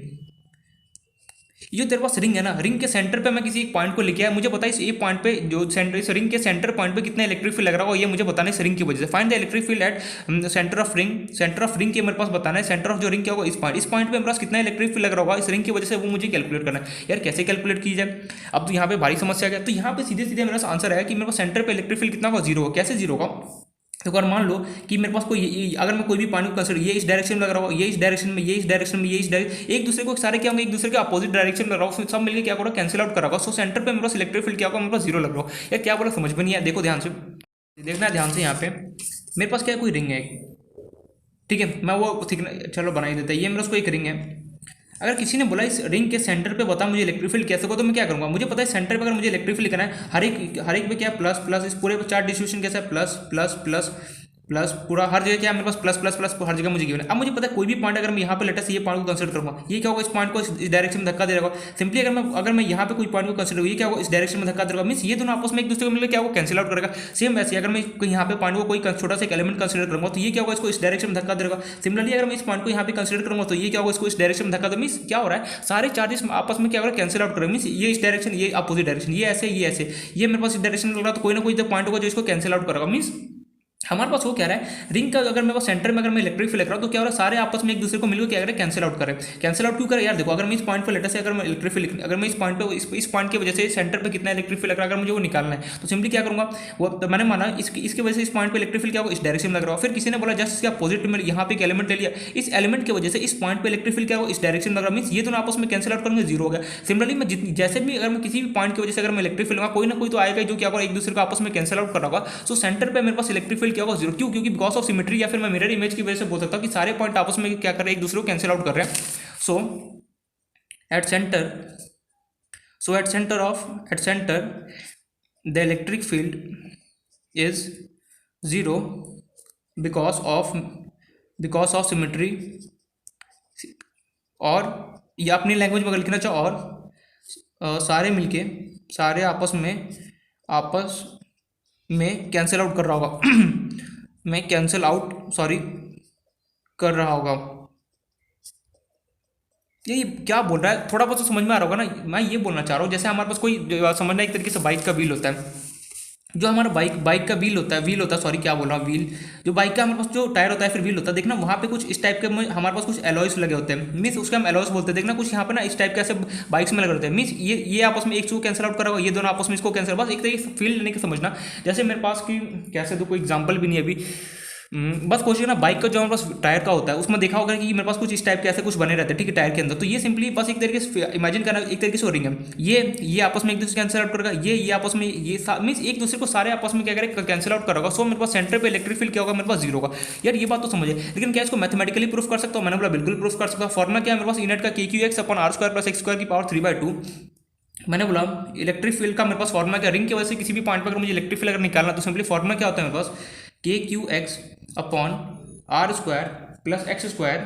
ये तेरे पास रिंग है ना, रिंग के सेंटर पे मैं किसी एक पॉइंट को लेके आया, मुझे पता है इस ए पॉइंट पे जो सेंटर, इस रिंग के सेंटर पॉइंट पे कितना इलेक्ट्रिक फील्ड लग रहा हो ये मुझे बताना है इस रिंग की वजह से। Find the electric field at centre of ring. Centre of ring के मेरे पास बताना है, सेंटर ऑफ जो रिंग क्या होगा इस पॉइंट पे मेरे पास कितना इलेक्ट्रिक फील्ड लग रहा होगा इस रिंग की वजह से, वो मुझे कैलकुलेट करना है। यार कैसे कैलकुलेट की जाए, अब तो यहाँ पे भारी समस्या आ गया। तो यहाँ पे सीधे सीधे मेरा आंसर है कि मेरे पास सेंटर पे इलेक्ट्रिक फील्ड कितना होगा 0 होगा। कैसे 0 होगा, तो अगर मान लो कि मेरे पास कोई अगर मैं कोई भी पॉइंट को कंसिडर, ये इस डायरेक्शन में लग रहा हो, ये इस डायरेक्शन में, ये इस डायरेक्शन में, ये इस डायरेक्शन, एक दूसरे को सारे क्या होंगे एक दूसरे के अपोजिट डायरेक्शन में लग रहा हो, सब मिलकर क्या होगा कैंसिल आउट करा होगा। सो सेंटर पे मेरे पास इलेक्ट्रिक फील्ड क्या होगा मेरे पास 0 लग रहा हो। यार क्या बोला समझ में नहीं आया, देखो ध्यान से देखना, ध्यान से। यहाँ पे मेरे पास क्या कोई रिंग है, ठीक है, मैं वो चलो बना ही देता है। ये मेरे पास कोई एक रिंग है, अगर किसी ने बोला इस रिंग के सेंटर पे बता मुझे इलेक्ट्रिक फील्ड कैसे होगा, तो मैं क्या करूँगा, मुझे पता है सेंटर पे अगर मुझे इलेक्ट्रिक फील्ड लिखना है, हर एक पे क्या प्लस प्लस, इस पूरे चार्ज डिस्ट्रीब्यूशन कैसा है प्लस प्लस प्लस प्लस, पूरा हर जगह क्या है मेरे पास प्लस प्लस प्लस हर जगह मुझे गिवन है। अब मुझे पता है कोई भी पॉइंट अगर मैं यहाँ पे लेटेस्ट ये पॉइंट को कंसिडर करूँगा, ये क्या होगा इस पॉइंट को इस डायरेक्शन में धक्का दे रहा सिंपली। अगर मैं यहाँ पे कोई पॉइंट को कंसिडर, ये क्या होगा इस डायरेक्शन में धक्का दे रहा, मीन्स ये दोनों आपस में एक दूसरे को मिलकर क्या होगा कैंसिल आउट करेगा। सेम वैसे अगर मैं यहाँ पे पॉइंट को कोई छोटा सा एलिमेंट कंसिडर करूँगा तो ये क्या होगा इसको इस डायरेक्शन में धक्का दे रहा। सिमिलरली अगर मैं इस पॉइंट को यहाँ पे कंसिडर करूँगा तो ये क्या होगा इसको इस डायरेक्शन में धक्का दे, मीन्स क्या हो रहा है सारे चार्जेस आपस में क्या हो रहा है कैंसिल आउट करेगा। मीन्स ये इस डायरेक्शन, ये अपोजिट डायरेक्शन, ये ऐसे, ये ऐसे, ये मेरे पास इस डायरेक्शन में लग रहा तो कोई ना कोई पॉइंट होगा जो इसको कैंसिल आउट करेगा। मीन्स हमारे पास वो क्या रहा है, रिंग का अगर मेरे पास सेंटर में अगर मैं इलेक्ट्रिक फील्ड रख रहा हूँ तो क्या हो रहा है, सारे आपस में एक दूसरे को मिलकर क्या करें, कैंसिल आउट करें। कैंसिल आउट क्यों करें यार, देखो अगर मैं इस पॉइंट पर लेटर से अगर मैं इलेक्ट्रिक फील्ड, अगर मैं इस पॉइंट पे इस पॉइंट की वजह से सेंटर पे कितना इलेक्ट्रिक फील्ड लग रहा है अगर मुझे वो निकालना है तो सिंपली क्या करूँगा, वो तो मैंने माना इसकी वजह से इस पॉइंट पर इलेक्ट्रिक फील्ड क्या होगा, इस डायरेक्शन में लग रहा है। फिर किसी ने बोला जस्ट इसका अपोजिट में यहाँ पे एक एलिमेंट ले लिया, इस एलिमेंट की वजह से इस पॉइंट पे इलेक्ट्रिक फील्ड क्या होगा, इस डायरेक्शन में लग रहा है, मींस ये दोनों आपस में कैंसिल आउट करेंगे, जीरो हो गया। सिमिलरली मैं जैसे भी अगर मैं किसी भी पॉइंट की वजह से अगर मैं इलेक्ट्रिक फील्ड लगा, कोई ना कोई तो आएगा जो क्या होगा, एक दूसरे को आपस में कैंसिल आउट कर रहा होगा। सो सेंटर पे मेरे पास इलेक्ट्रिक फील्ड क्या होगा, जीरो। क्यों, क्योंकि बिकॉज ऑफ सिमेट्री, या फिर मैं मिरर इमेज की वजह से बोल सकता हूँ कि सारे पॉइंट आपस में क्या कर रहे हैं, एक दूसरे को कैंसिल आउट कर रहे हैं। So at centre, at center the electric field is zero because of symmetry। और या अपनी लैंग्वेज में अगर लिखना चाहो और सारे मिलके, सारे आपस में कैंसिल आउट कर रहा होगा मैं कैंसिल आउट कर रहा होगा। ये क्या बोल रहा है, थोड़ा बहुत तो समझ में आ रहा होगा ना। मैं ये बोलना चाह रहा हूँ जैसे हमारे पास कोई समझना एक तरीके से बाइक का व्हील होता है, जो हमारा बाइक का व्हील होता है सॉरी क्या बोल रहा हूँ, व्हील जो बाइक का हमारे पास जो टायर होता है फिर व्हील होता है, देखना वहाँ पे कुछ इस टाइप के हमारे पास कुछ एलॉयस लगे होते हैं, मीन्स उसके हम एलॉयस बोलते हैं। देखना कुछ यहाँ पे ना इस टाइप के ऐसे बाइक्स में लगे होते हैं, मीन्स ये आपस में एक चीज को कैंसिल आउट करा होगा, ये दोनों आपस में इसको कैंसिल, बस एक तरीके से फील लेने का समझना। जैसे मेरे पास की कैसे तो कोई एग्जाम्पल भी नहीं है अभी, बस कोशिश ना बाइक का जो हमारे पास टायर का होता है उसमें देखा होगा कि मेरे पास कुछ इस टाइप के ऐसे कुछ बने रहते हैं, ठीक है, टायर के अंदर। तो ये सिंपली बस एक तरीके से इमेजिन करना, एक तरीके से रिंग है, ये आपस में एक दूसरे कैंसिल आउट करेगा, ये आपस में ये मीन्स एक दूसरे को सारे आपस में क्या करेगा, कैंसिल आउट करेगा। सो मेरे पास सेंटर पे इलेक्ट्रिक फील्ड क्या होगा, मेरे पास जीरो होगा। यार ये बात तो समझे, लेकिन क्या इसको मैथमेटिकली प्रूफ कर सकता हूँ, मैंने बोला बिल्कुल प्रूफ कर सकता हूँ। फॉर्मुला क्या है मेरे पास, इनेट का KQX/R² + x² की पावर 3/2। मैंने बोला इलेक्ट्रिक फील्ड का मेरे पास फॉर्मुला क्या, रिंग की वजह से किसी भी पॉइंट पर अगर मुझे इलेक्ट्रिक फील्ड अगर निकालना तो सिंपली फॉर्मुला क्या होता है मेरे पास, KQX/R² + x²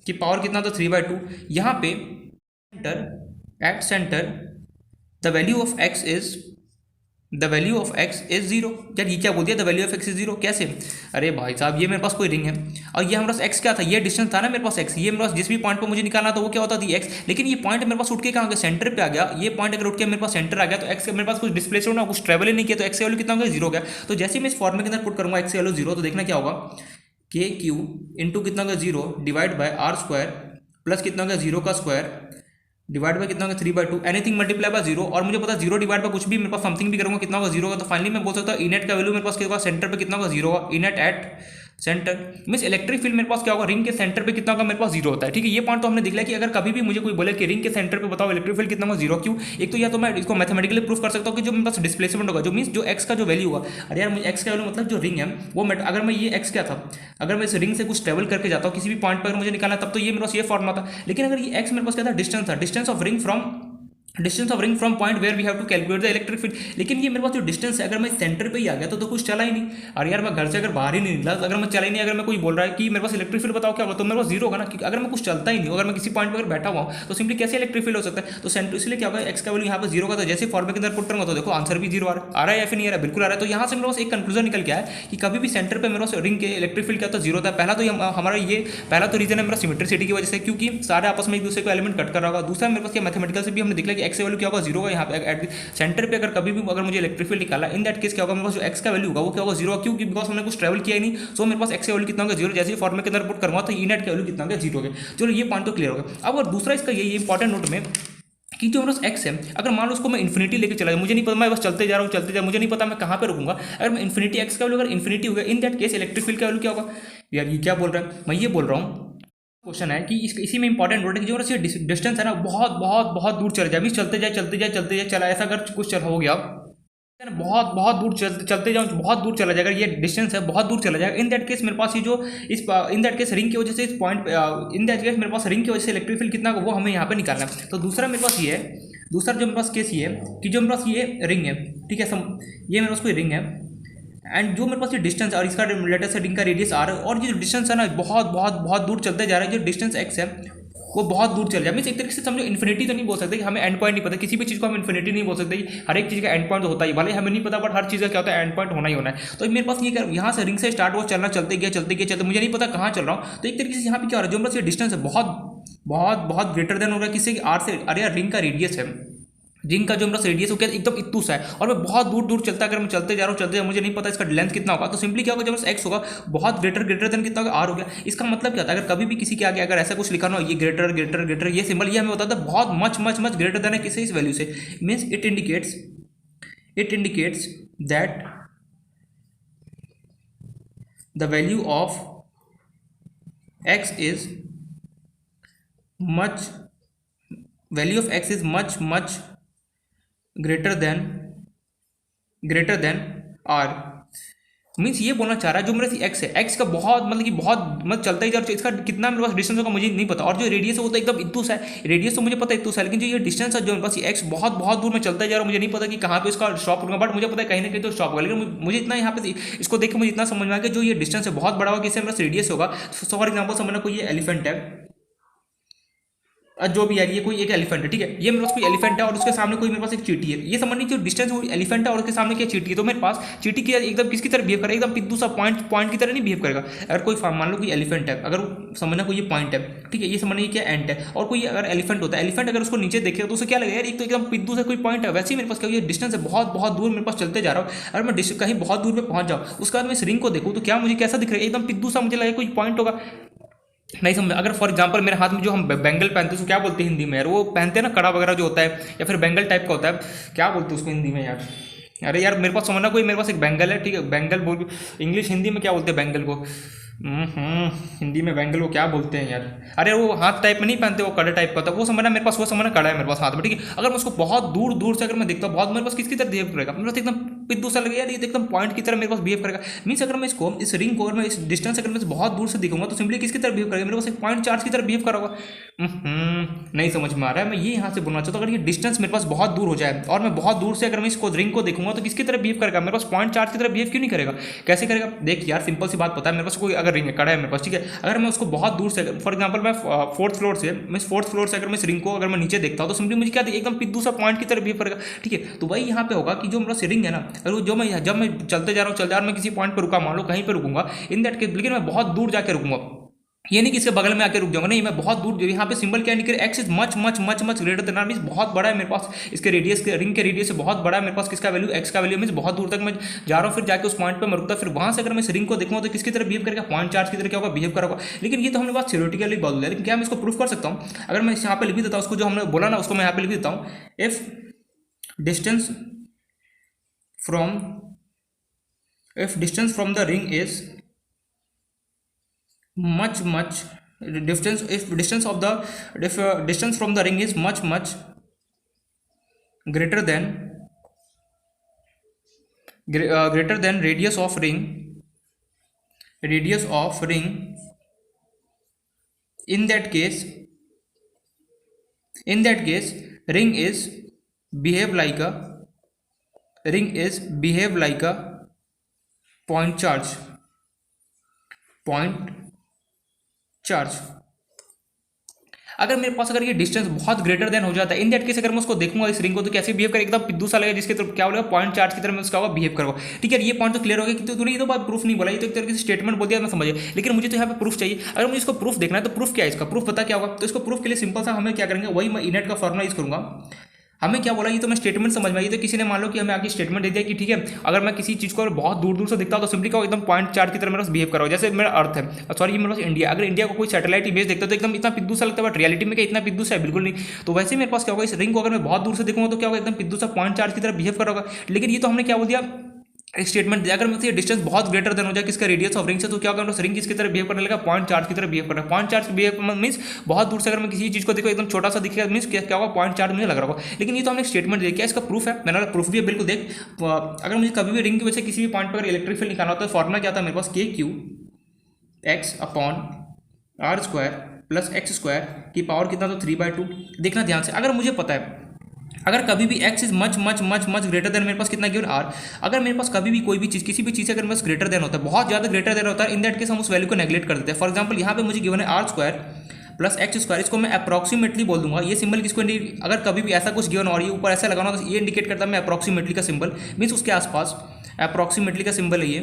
की पावर कितना था, 3/2। यहाँ पे at centre the value of x is zero. यार ये क्या बोल दिया, the value of x is zero, कैसे? अरे भाई साहब ये मेरे पास कोई रिंग है और ये हमारे पास x क्या था, ये डिस्टेंस था ना मेरे पास x, ये मेरे पास जिस भी पॉइंट पर मुझे निकालना था वो क्या होता थी x, लेकिन ये पॉइंट मेरे पास उठ के कहाँ गया, सेंटर पे आ गया। ये पॉइंट अगर उठ के मेरे पास सेंटर आ गया तो x मेरे पास कुछ डिस्प्लेस होना, कुछ ट्रेवल ही नहीं किया, तो x का वैल्यू कितना हो गया, जीरो हो गया। तो जैसे मैं इस फॉर्मूले के अंदर पुट करूंगा x का वैल्यू जीरो, तो देखना क्या होगा, KQ इंटू कितना होगा zero divide by R² plus कितना होगा जीरो का स्क्वायर डिवाइड बाय कितना होगा 3/2, एनीथिंग मल्टीप्लाई बाय जीरो। और मुझे पता है जीरो डिवाइड बाय कुछ भी मेरे पास समथिंग भी करूंगा कितना होगा, जीरो होगा। तो फाइनली मैं बोल सकता हूँ इनेट का वैल्यू मेरे पास क्या होगा, सेंटर पे कितना होगा, जीरो होगा। इनेट at centre means electric field मेरे पास क्या होगा, रिंग के सेंटर पे कितना होगा, मेरे पास जीरो होता है, ठीक है। ये पॉइंट तो हमने देख लिया कि अगर कभी भी मुझे कोई बोले कि रिंग के सेंटर पे बताओ इलेक्ट्रिक फील्ड कितना होगा, जीरो। क्यों, एक तो या तो मैं इसको मैथमेटिकली प्रूफ कर सकता हूँ कि जो मेरे पास डिस्प्लेसमेंट होगा, जो मींस जो एक्स का जो वैल्यू होगा, अरे यार मुझे एक्स का वैल्यू मतलब जो रिंग है वो अगर मैं ये एक्स क्या था, अगर मैं इस रिंग से कुछ ट्रेवल करके जाता हूँ किसी भी पॉइंट पर मुझे निकालना, तब तो ये मेरे पास ये फॉर्मुला था। लेकिन अगर ये एक्स मेरे पास क्या था, डिस्टेंस था, distance of ring from point where we have to calculate the electric field. लेकिन ये मेरे पास जो डिस्टेंस है, अगर मैं सेंटर पे ही आ गया तो कुछ चला ही नहीं। और यार मैं घर से अगर बाहर ही नहीं निकला, अगर मैं चला ही नहीं, अगर मैं कोई बोल रहा है कि मेरे पास इलेक्ट्रिक फील्ड बताओ क्या होगा, तो मेरे पास जीरो होगा ना, क्योंकि अगर मैं कुछ चलता ही नहीं, अगर मैं किसी पॉइंट पर बैठा हुआ हूँ तो सिंपली कैसे इलेक्ट्रिक फील्ड हो सकता है। तो सेंटर इसलिए क्या होगा, एक्स का वैल्यू यहाँ पर जीरो का था, जैसे फॉर्मूले के अंदर पुट करूंगा तो देखो आंसर भी जीरो आ रहा है या फिर नहीं आ रहा है, बिल्कुल आ रहा है। तो यहाँ से मेरे पास एक कंक्लूजन निकल के आया कि कभी भी सेंटर पर मेरे पास रिंग के इलेक्ट्रिक फील्ड क्या होता है, जीरो था। पहला तो हमारा ये पहला तो रीजन है मेरा सिमेट्रिसिटी की वजह से, क्योंकि सारे आपस में एक दूसरे को एलिमेंट कट कर रहा होगा। दूसरा मेरे पास क्या मैथमेटिकल से भी हमने देखा कि एक्स का वैल्यू क्या होगा, जीरो का। यहाँ पे एट सेंटर पे अगर कभी भी अगर मुझे इलेक्ट्रिक फील्ड निकाला, इन दैट केस क्या होगा, मेरे पास जो एक्स का वैल्यू होगा वो क्या होगा, जीरो। क्योंकि बिकॉज हमने कुछ ट्रैवल किया ही नहीं, सो मेरे पास एक्स का वैल्यू कितना होगा, जीरो। जैसे ही फॉर्मूले के अंदर पुट करूंगा तो इनेट का वैल्यू कितना होगा, जीरो होगा। चलो ये पॉइंट तो क्लियर होगा। अब और दूसरा इसका ये इंपॉर्टेंट नोट में कि जो मेरा एक्स है, अगर मान लो उसको मैं इन्फिनिटी लेके चला जाऊँ, मुझे नहीं पता, मैं बस चलते जा रहा हूँ, मुझे नहीं पता मैं कहाँ पे रुकूंगा। अगर मैं इन्फिनिटी एक्स का वैल्यू अगर इन्फिनिटी हो गया, in that case electric field का वैल्यू क्या होगा। यार ये क्या बोल रहा है, मैं ये बोल रहा हूँ क्वेश्चन है कि इसी में इंपॉर्टेंट नोट है कि जो डिस्टेंस है ना बहुत बहुत बहुत दूर चले जाए, चलते जाए चला, ऐसा अगर कुछ हो गया बहुत बहुत दूर चलते जाऊँ, बहुत दूर चला जाएगा, ये डिस्टेंस है बहुत दूर चला जाएगा। इन दैट केस मेरे पास ये जो इन दैट केस रिंग की वजह से इस पॉइंट इन दैट केस मेरे पास रिंग की वजह से इलेक्ट्रिक फील्ड कितना वो हमें यहाँ पे निकालना है। तो दूसरा मेरे पास ये है, दूसरा जो मेरे पास केस ये है कि जो मेरे पास ये रिंग है, ठीक है, ये मेरे पास कोई रिंग है एंड जो मेरे पास ये डिस्टेंस और इसका लेटेस्ट रिंग का रेडियस आर है, और ये जो डिस्टेंस है ना बहुत बहुत बहुत दूर चलते जा रहा है, जो डिस्टेंस एक्स है वो बहुत दूर चल जाए। मीन्स एक तरीके से समझो इन्फिनिटी तो नहीं बोल सकते कि हमें एंड पॉइंट नहीं पता, किसी भी चीज़ को हम इन्फिनिटी नहीं बोल सकते, हर एक चीज़ का एंड पॉइंट होता ही, भले हमें नहीं पता बट हर चीज़ का क्या होता है, एंड पॉइंट होना ही होना है। तो मेरे पास ये यहाँ से रिंग से स्टार्ट हुआ चलना, चलते गया मुझे नहीं पता कहाँ चल रहा हूँ। तो एक तरीके से यहाँ पे क्या हो रहा है, जो मेरे पास ये डिस्टेंस है बहुत बहुत बहुत ग्रेटर देन हो रहा है किसी आर से। अरे यार रिंग का रेडियस है, रिंग का जो मेरा रेडियस हो गया एकदम इतू सा है और मैं बहुत दूर दूर चलता, अगर मैं चलते जा रहा हूँ मुझे नहीं पता इसका लेंथ कितना होगा, तो सिंपली क्या होगा, जब एक्स होगा बहुत ग्रेटर देन कितना होगा, आर हो गया। इसका मतलब क्या होता है, अगर कभी भी किसी के आगे अगर ऐसा कुछ लिखा ना हो, ये ग्रेटर ये सिंबल, ये हमें बताता है बहुत मच ग्रेटर देन है किसी इस वैल्यू से, means it indicates that the value of x is much much greater than r, means ये बोलना चाह रहा है जो मेरा एक्स है, एक्स का बहुत मतलब कि बहुत मतलब चलता ही जा रहा है, इसका कितना मेरे पास डिस्टेंस होगा मुझे नहीं पता, और जो रेडियस है वो तो एकदम इतू सा है, रेडियस तो मुझे पता है इतू सा, लेकिन जो ये डिस्टेंस है जो मेरे पास एक्स बहुत दूर में चलता ही जा रहा है, मुझे नहीं पता कि कहाँ पे इसका स्टॉप होगा, बट मुझे पता है कहीं ना कहीं तो स्टॉप होगा, लेकिन मुझे इतना यहाँ पे इसको देख के मुझे इतना समझ में आ गया जो ये डिस्टेंस है बहुत बड़ा होगा, किससे मेरा रेडियस होगा। फॉर एग्जाम्पल समझना कोई ये एलिफेंट है, जो भी यार ये कोई एक एलिफेंट है, ठीक है, ये मेरे पास कोई एलिफेंट है और उसके सामने कोई मेरे पास एक चींटी है, ये समझनी जो डिस्टेंस वो एलिफेंट है और उसके सामने क्या चींटी है, तो मेरे पास चींटी की एकदम किसकी तरह बिहेव करेगा, एकदम पिद्दू सा पॉइंट की तरह नहीं बिहेव करेगा। अगर कोई मान लो कोई एलिफेंट है, अगर समझना कोई ये पॉइंट है, ठीक है, ये समझना क्या एंट है, और कोई अगर एलिफेंट होता है, एलिफेंट अगर उसको नीचे देखेगा तो उसे क्या लगेगा यार एक तो एकदम पिद्दू से कोई पॉइंट है, वैसे ही मेरे पास क्या ये डिस्टेंस है बहुत दूर मेरे पास चलते जा रहा हूँ, अगर मैं कहीं बहुत दूर पे पहुंच जाऊँ उसके बाद मैं इस रिंग को देखूँ तो क्या मुझे कैसा दिख रहा है, एकदम पिद्दू सा मुझे लगेगा कोई पॉइंट होगा, नहीं समझ। अगर फॉर एग्जांपल मेरे हाथ में जो हम बैंगल पहनते हैं उसको क्या बोलते हैं हिंदी में यार, वो पहनते हैं ना कड़ा वगैरह जो होता है, या फिर बैंगल टाइप का होता है, क्या बोलते हैं उसको हिंदी में यार, अरे यार मेरे पास समझना कोई मेरे पास एक बैंगल है, ठीक है, बैंगल बोल, इंग्लिश हिंदी में क्या बोलते हैं बैंगल को, हिंदी में बैंगल को क्या बोलते हैं यार, अरे वो हाथ टाइप में नहीं पहनते, वो कड़े टाइप का होता है, वो समझना मेरे पास, वो समझना कड़ा है मेरे पास हाथ में, ठीक है। अगर मैं उसको बहुत दूर से अगर मैं देखता हूँ बहुत, मेरे पास किसकी तरह बिहेव करेगा, मेरे पास एकदम पिद्दू सा लगेगा यार, ये एकदम पॉइंट की तरह मेरे पास बिहेव करेगा, मीन्स अगर मैं इसको इस रिंग को अगर मैं इस डिस्टेंस अगर मैं बहुत दूर से दिखूंगा तो सिंपली किसकी तरह बिहेव करेगा, मेरे पास एक पॉइंट चार्ज की तरह बिहेव करेगा। नहीं समझ में आ रहा है, मैं ये यहाँ से बोलना चाहता हूँ, अगर ये डिस्टेंस मेरे पास बहुत दूर हो जाए और मैं बहुत दूर से अगर मैं इसको रिंग को देखूंगा तो किसकी तरह बिहेव करेगा, मेरे पास पॉइंट चार्ज की तरह बिहेव क्यों नहीं करेगा, कैसे करेगा, देख यार सिंपल सी बात पता है, मेरे पास कोई अगर रिंग है कड़ा है मेरे पास, ठीक है, अगर मैं उसको बहुत दूर से फॉर एग्जांपल मैं फोर्थ फ्लोर से अगर मैं इस रिंग को अगर मैं नीचे देखता हूँ तो सिंपली मुझे क्या एकदम पिद्दू सा पॉइंट की तरह बिहेव करेगा, ठीक है। तो वही यहाँ पे होगा कि जो मेरा रिंग है ना, अगर जो मैं जब मैं चलते जा रहा हूँ मैं किसी पॉइंट पर रुका, मान लो कहीं पर रुकूंगा इन दैट केस, लेकिन मैं बहुत दूर जाकर रुकूंगा, ये नहीं कि इसके बगल में आके रुक जाऊंगा, नहीं मैं बहुत दूर, यहाँ पे सिंबल क्या indicate X is much greater than R, means बहुत बड़ा है मेरे पास, इसके रेडियस के रिंग के रेडियस से बहुत बड़ा है मेरे पास किसका वैल्यू, एक्स का वैल्यू, मींस बहुत दूर तक मैं जा रहा हूँ, फिर जाके उस पॉइंट पे मैं रुकता, फिर वहां से अगर मैं इस रिंग को देखूंगा तो किसकी तरह बिहेव करेगा, पॉइंट चार्ज की तरह क्या होगा बिहेव करेगा। लेकिन ये तो हमने बात थ्योरेटिकली बोल दिया, लेकिन क्या मैं इसको प्रूफ कर सकता हूँ, अगर मैं यहाँ पे लिख भी देता हूँ उसको जो हमने बोला ना उसको मैं यहाँ पे लिख देता हूँ, if distance from the ring is much distance from the ring is much greater than radius of ring, in that case ring is behave like a point charge अगर मेरे पास अगर ये डिस्टेंस बहुत ग्रेटर देन हो जाता है, in that case अगर मैं उसको देखूंगा इस रिंग को तो कैसे बिहेव करेगा, एकदम पिद्दू सा लगेगा, जिसके तरफ क्या होगा पॉइंट चार्ज की तरह मैं उसका बिहेव करूंगा, ठीक है। ये पॉइंट तो क्लियर हो गया कि तूने ये तो बात प्रूफ नहीं बोला, ये तो एक तरीके से स्टेटमेंट बोल दिया, मैं समझिए, लेकिन मुझे तो यहाँ पे प्रूफ चाहिए। अगर मुझे इसको प्रूफ देखना है तो प्रूफ क्या है, इसका प्रूफ पता क्या होगा, तो इसको प्रूफ के लिए सिंपल सा हमें क्या करेंगे, वही मैं इनेट का फॉर्मुला यूज करूंगा। हमें क्या बोला, ये तो मैं स्टेटमेंट समझ में आई, तो किसी ने मान लो कि हमें आगे स्टेटमेंट दे दिया कि ठीक है अगर मैं किसी चीज़ को बहुत दूर से दिखता हूं तो सिंपली क्या एकदम पॉइंट चार्ज की तरह मेरे पास बिहेव करो, जैसे मेरा अर्थ है, सॉरी ये मेरे पास इंडिया, अगर इंडिया को कोई सैटेलाइट इमेज देखता है तो एकदम इतना पिद्दू सा लगता है, बट रियलिटी में क्या इतना पिद्दू सा है बिल्कुल नहीं। तो वैसे मेरे पास क्या होगा, इस रिंग को अगर मैं बहुत दूर से देखूंगा तो क्या होगा, एकदम पिद्दू सा पॉइंट चार्ज की तरह बिहेव करोगा। लेकिन ये तो हमने क्या बोल दिया, एक स्टेटमेंट दिया, अगर मुझे डिस्टेंस बहुत ग्रेटर देन हो जाए किसका रेडियस ऑफ रिंग से, तो क्या होगा रिंग किसकी तरह बिहेव करने लगा, पॉइंट चार्ज की तरह बिहेव करना। पॉइंट चार्ज बिहेव मींस बहुत दूर से अगर मैं किसी चीज को देखो एकदम छोटा सा दिखेगा, मींस क्या होगा पॉइंट चार्ज मुझे लग रहा होगा। लेकिन ये तो हमने स्टेटमेंट दिया, क्या इसका प्रूफ है, मैंने प्रूफ भी है बिल्कुल देख। अगर मुझे कभी भी रिंग की वजह से किसी भी पॉइंट पर इलेक्ट्रिक फील्ड निकालना होता है, फॉर्मुला क्या था मेरे पास, KQ x/r² प्लस x² की पावर कितना, तो 3/2। देखना ध्यान से, अगर मुझे पता है अगर कभी भी x is much greater then मेरे पास कितना गिवन r, अगर मेरे पास कभी भी कोई भी चीज़ किसी भी चीज़ से अगर मेरे पास ग्रेटर देन होता है, बहुत ज़्यादा ग्रेटर देन होता है, इन दैट केस हम उस वैल्यू को नेगलेक्ट कर देते हैं। फॉर एग्जांपल यहाँ पे मुझे गिवन है r² प्लस x², इसको मैं अप्रॉक्सीमेटली बोल दूंगा। ये सिंबल किसको अगर कभी भी ऐसा कुछ गिवन और ये ऊपर ऐसा लगाना तो ये इंडिकेट करता है मैं अप्रॉक्सीमेटली का सिंबल, मीन्स उसके आसपास अप्रॉक्सीमेटली का सिंबल है, ये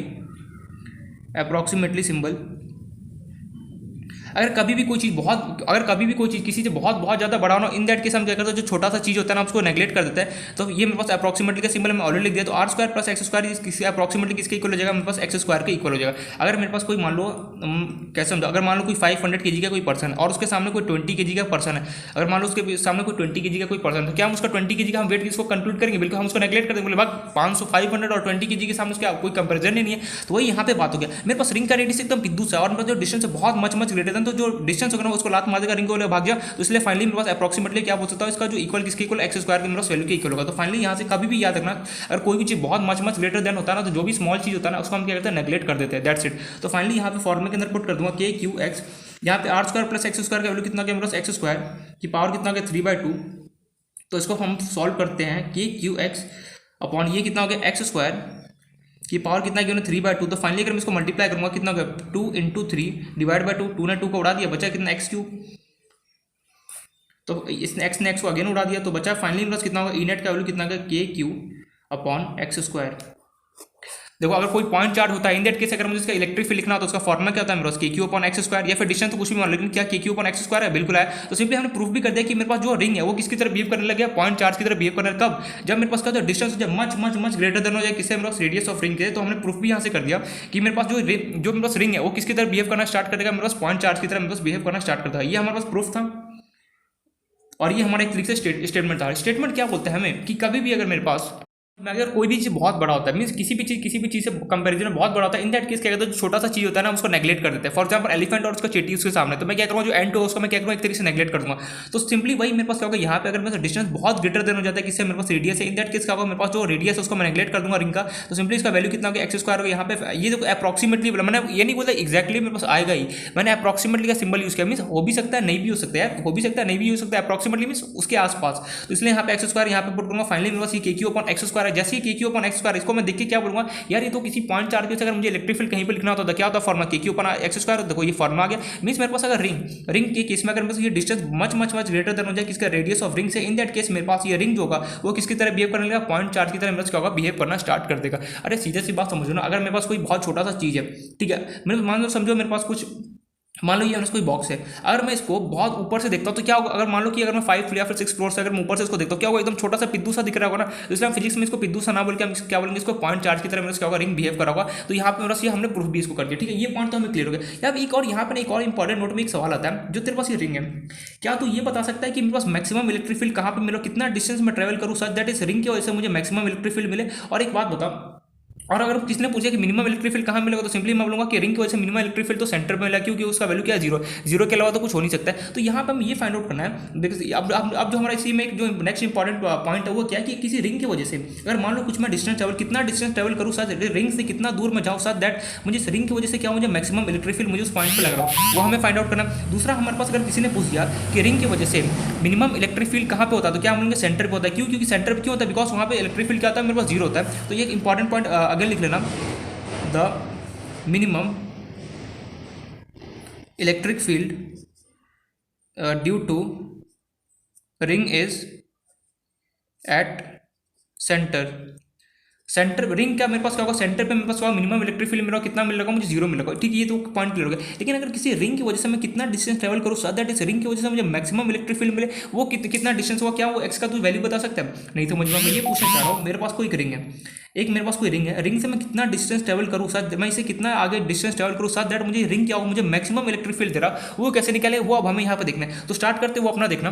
अप्रॉक्सीमेटली सिंबल। अगर कभी भी कोई चीज़ किसी से बहुत बहुत ज़्यादा बड़ा होना, इन दैट केस हम क्या करते हैं, जो छोटा सा चीज़ होता है ना उसको नेगलेक्ट कर देते हैं। तो ये मेरे पास अप्रॉक्सीमेटली का सिंबल मैं ऑलरेडी लिख दिया, तो R square plus X square किसी अप्रॉक्सीमेटली किसके इक्वल हो जाएगा, मेरे पास एक्स स्क्वायर के इक्वल हो जाएगा। अगर मेरे पास कोई मान लो कैसे समझो, अगर मान लो कोई 500 kg का कोई पर्सन है और उसके सामने कोई 20 kg का पर्सन है, अगर मान लो उसके सामने कोई 20 kg का कोई पर्सन है, तो क्या हम उसका 20 kg का हम वेट किसको कंक्लूड करेंगे, बिल्कुल हम उसको नेगलेक्ट कर देंगे, बोले भाग 500 500 और 20 kg के सामने उसका कोई कंपेरिजन ही नहीं है। तो वही यहाँ पे बात हो गया, मेरे पास रिंग का रेडियस एकदम पिद्दू से और मेरे पास जो डिस्टेंस है बहुत मच ग्रेटर देन, तो जो डिस्टेंस होगा ना उसको लात मार देगा, रिंग को भाग गया। तो इसलिए फाइनली मेरे पास अप्रॉक्सीमेटली क्या बोल सकता है, इसका जो इक्वल किसके इक्वल एक्स स्क्वायर के मेरे पास वैल्यू के इक्वल होगा। तो फाइनली यहाँ से कभी भी याद रखना, अगर कोई भी चीज़ बहुत मच ग्रेटर देन होता है ना, तो जो भी स्मॉल चीज़ होता है ना उसको हम क्या करते हैं, नेगलेक्ट कर देते हैं, दैट्स इट। तो फाइनली यहाँ पे फॉर्मूले के अंदर पुट कर दूंगा के क्यू एक्स, यहाँ पे R square plus X square का वैल्यू कितना गया मेरे पास, एक्स स्क्वायर की पावर कितना गया 3/2। तो इसको हम सॉल्व करते हैं, के क्यू एक्स अपॉन ये कितना हो गया एक्स स्क्वायर की पावर कितना गया 3/2। तो फाइनली अगर मैं इसको मल्टीप्लाई करूँगा कितना हो गया 2 × 3 डिवाइड बाई 2, 2 ने 2 को उड़ा दिया, बचा कितना एक्स क्यूब। तो इसने एक्स ने एक्स को अगेन उड़ा दिया, तो बचा फाइनली मेरे पास कितना होगा, ई नेट का वैल्यू कितना होगा K Q upon x square. देखो अगर कोई पॉइंट चार्ज होता है इन दैट केस अगर मुझे इसका इलेक्ट्रिक फील्ड लिखना हो तो उसका फॉर्मूला क्या होता है मेरे पास, के क्यू अपॉन एक्स स्क्वायर, या फिर डिस्टेंस तो कुछ भी मान, लेकिन क्या के क्यू अपॉन एक्स स्क्वायर है, बिल्कुल है। तो सिंपली हमने प्रूफ भी कर दिया कि मेरे पास जो रिंग है वो किसकी तरह बिहेव करने लग गया, पॉइंट चार्ज की तरह बिहेव करने लगा। कब, जब मेरे पास का जो डिस्टेंस हो जाए मच ग्रेटर देन हो जाए किससे, मेरे पास रेडियस ऑफ रिंग के। तो हमने प्रूफ भी यहाँ से कर दिया कि मेरे पास जो मेरे पास रिंग है वो किसकी तरह बिहेव करना स्टार्ट करेगा, मेरे पास पॉइंट चार्ज की तरह मेरे पास बिहेव करना स्टार्ट करता है। ये हमारे पास प्रूफ था और ये हमारा एक तरीके से स्टेटमेंट था। स्टेटमेंट क्या बोलते हैं हमें कि कभी भी अगर मेरे पास अगर कोई भी चीज़ बहुत बड़ा होता है, मीन्स किसी भी चीज़ से कंपैरिजन में बहुत बड़ा होता है, इन दैट केस क्या कहते हैं, जो छोटा सा चीज़ होता है ना उसको नेगलेक्ट कर देते हैं। फॉर एग्जांपल एलिफेंट और उसका चेटी उसके सामने, तो मैं क्या करूँगा, जो एंड हो उसको मैं क्या करूँगा, एक तरीके से नेगलेक्ट कर दूंगा। तो सिंपली वही मेरे पास क्या होगा, यहाँ पे अगर मेरे डिस्टेंस बहुत ग्रेटर देन हो जाता है किससे, मेरे पास रेडियस है, इन दैट केस क्या होगा, मेरे पास जो रेडियस है उसको मैं नेगलेक्ट कर दूंगा रिंग का। तो सिंपली इसका वैल्यू कितना होगा, एक्स स्क्वायर होगा। यहाँ पे ये जो अप्रॉक्सीमेटली बोला, मैंने ये नहीं बोला एक्जैक्टली मेरे पास आएगा ही, मैंने अप्रॉक्सीमेटली का सिंबल यूज किया, मीन्स हो भी सकता है नहीं भी हो सकता है, हो भी सकता है नहीं भी हो सकता है, अप्रॉक्सीमेटली मीन्स उसके आसपास। तो इसलिए यहाँ पे एक्स स्क्वायर यहाँ पे पुट करूँगा। फाइनली मेरे पास ये K Q upon x square है। जैसे ही के क्यू अपॉन एक्स स्क्वायर, इसको मैं देख के क्या बोलूंगा, यार ये तो किसी पॉइंट चार्ज के अगर मुझे इलेक्ट्रिक फील्ड कहीं पे लिखना होता है क्या होता है, फॉर्मुला के क्यू अपॉन एक्स स्क्वायर। देखो ये फॉर्मुला आ गया, मींस मेरे पास अगर रिंग के केस में अगर मेरे पास ये डिस्टेंस मच ग्रेटर देन हो जाए किसका, रेडियस ऑफ रिंग से, इन दैट केस मेरे पास ये रिंग जो होगा वो किसकी तरह बिहेव करने लगेगा, पॉइंट चार्ज की तरह मेरे पास क्या होगा, बिहेव करना स्टार्ट कर देगा। अरे सीधे सी बात समझो ना, अगर मेरे पास कोई बहुत छोटा सा चीज़ है, ठीक है, मेरे मान लो समझो मेरे पास कुछ, मान लो ये कोई बॉक्स है, अगर मैं इसको बहुत ऊपर से देखता हूँ तो क्या होगा, अगर मान लो कि अगर मैं 5 या फिर 6 फ्लोर से अगर मैं ऊपर से इसको देखता हूँ क्या होगा, एकदम छोटा सा पिद्दू सा दिख रहा होगा ना। इसलिए हम फिजिक्स में इसको पिद्दू सा ना बोल के हम क्या बोलेंगे, इसको पॉइंट चार्ज की तरह मेरे क्या होगा, रिंग बिहेव करा होगा। तो यहाँ पे मेरा ये हमने प्रूफ भी इसको कर दिया, ठीक है, ये पॉइंट तो हमें क्लियर हो गया। यार एक और यहाँ पे एक और इंपॉर्टेंट नोट में एक सवाल आता है, जो तेरे पास ये रिंग है, क्या तू ये बता सकता है कि मेरे पास मैक्सिमम इलेक्ट्रिक फील्ड कहाँ पे मिले, कितना डिस्टेंस में ट्रेवल करूँ सच दैट इस रिंग की वजह से मुझे मैक्सिमम इलेक्ट्रिक फील्ड मिले। और एक बात बता, और अगर किसने पूछा कि मिनिमम इलेक्ट्रिक फील्ड कहाँ मिलेगा, तो सिंपली मैं बोलूंगा कि रिंग की वजह से मिनिमम इलेक्ट्रिक फील्ड तो सेंटर में मिला, क्योंकि उसका वैल्यू क्या है, जीरो के अलावा तो कुछ हो नहीं सकता है। तो यहाँ पर हमें ये फाइंड आउट करना है। देखिए अब जो हमारा इसी में एक जो नेक्स्ट इंपॉर्टेंट पॉइंट है वो क्या है कि किसी रिंग की वजह से अगर मान लो कुछ मैं कितना डिस्टेंस ट्रेवल करूँ साथ रिंग से, कितना दूर में जाऊँ साथ दैट मुझे इस रिंग की वजह से क्या मुझे मैक्सिमम इलेक्ट्रिक फील्ड मुझे उस पॉइंट पर लग रहा है, वो हमें फाइंड आउट करना। दूसरा हमारे पास अगर किसी ने पूछ दिया कि रिंग की वजह से मिनिमम इलेक्ट्रिक फील्ड कहाँ पे होता है, तो क्या हम बोलेंगे सेंटर पे होता है। क्यों, क्योंकि सेंटर पे क्यों होता है, बिकॉज वहाँ पे इलेक्ट्रिक फील्ड क्या होता है, मेरे पास जीरो होता है। तो ये एक इंपॉर्टेंट पॉइंट अगेन लिख लेना, the minimum electric field due to ring is at centre ring क्या मेरे पास क्या होगा, सेंटर पे मेरे पास क्या मिनिमम इलेक्ट्रिक फील्ड मेरा कितना मिलेगा, मुझे जीरो मिलेगा, ठीक है, ये तो पॉइंट क्लियर हो गया। लेकिन अगर किसी रिंग की वजह से मैं कितना डिस्टेंस ट्रेवल करूँ सो दैट इस रिंग की वजह से मुझे मैक्सिमम इलेक्ट्रिक फील्ड मिले, वो कितना डिस्टेंस हुआ, क्या वो एक्स का तू वैल्यू बता सकता है, नहीं। तो मुझे मैं ये पूछना चाह रहा हूँ, मेरे पास कोई रिंग है, मेरे पास कोई रिंग है, रिंग से मैं कितना डिस्टेंस ट्रेवल करूँ साथ, मैं इसे कितना आगे डिस्टेंस ट्रेवल करूँ साथ दैट मुझे रिंग क्या होगा, मुझे मैक्सिमम इलेक्ट्रिक फील्ड दे रहा, वो कैसे निकाले, वो अब हमें यहाँ पे देखना है। तो स्टार्ट करते वो अपना देखना,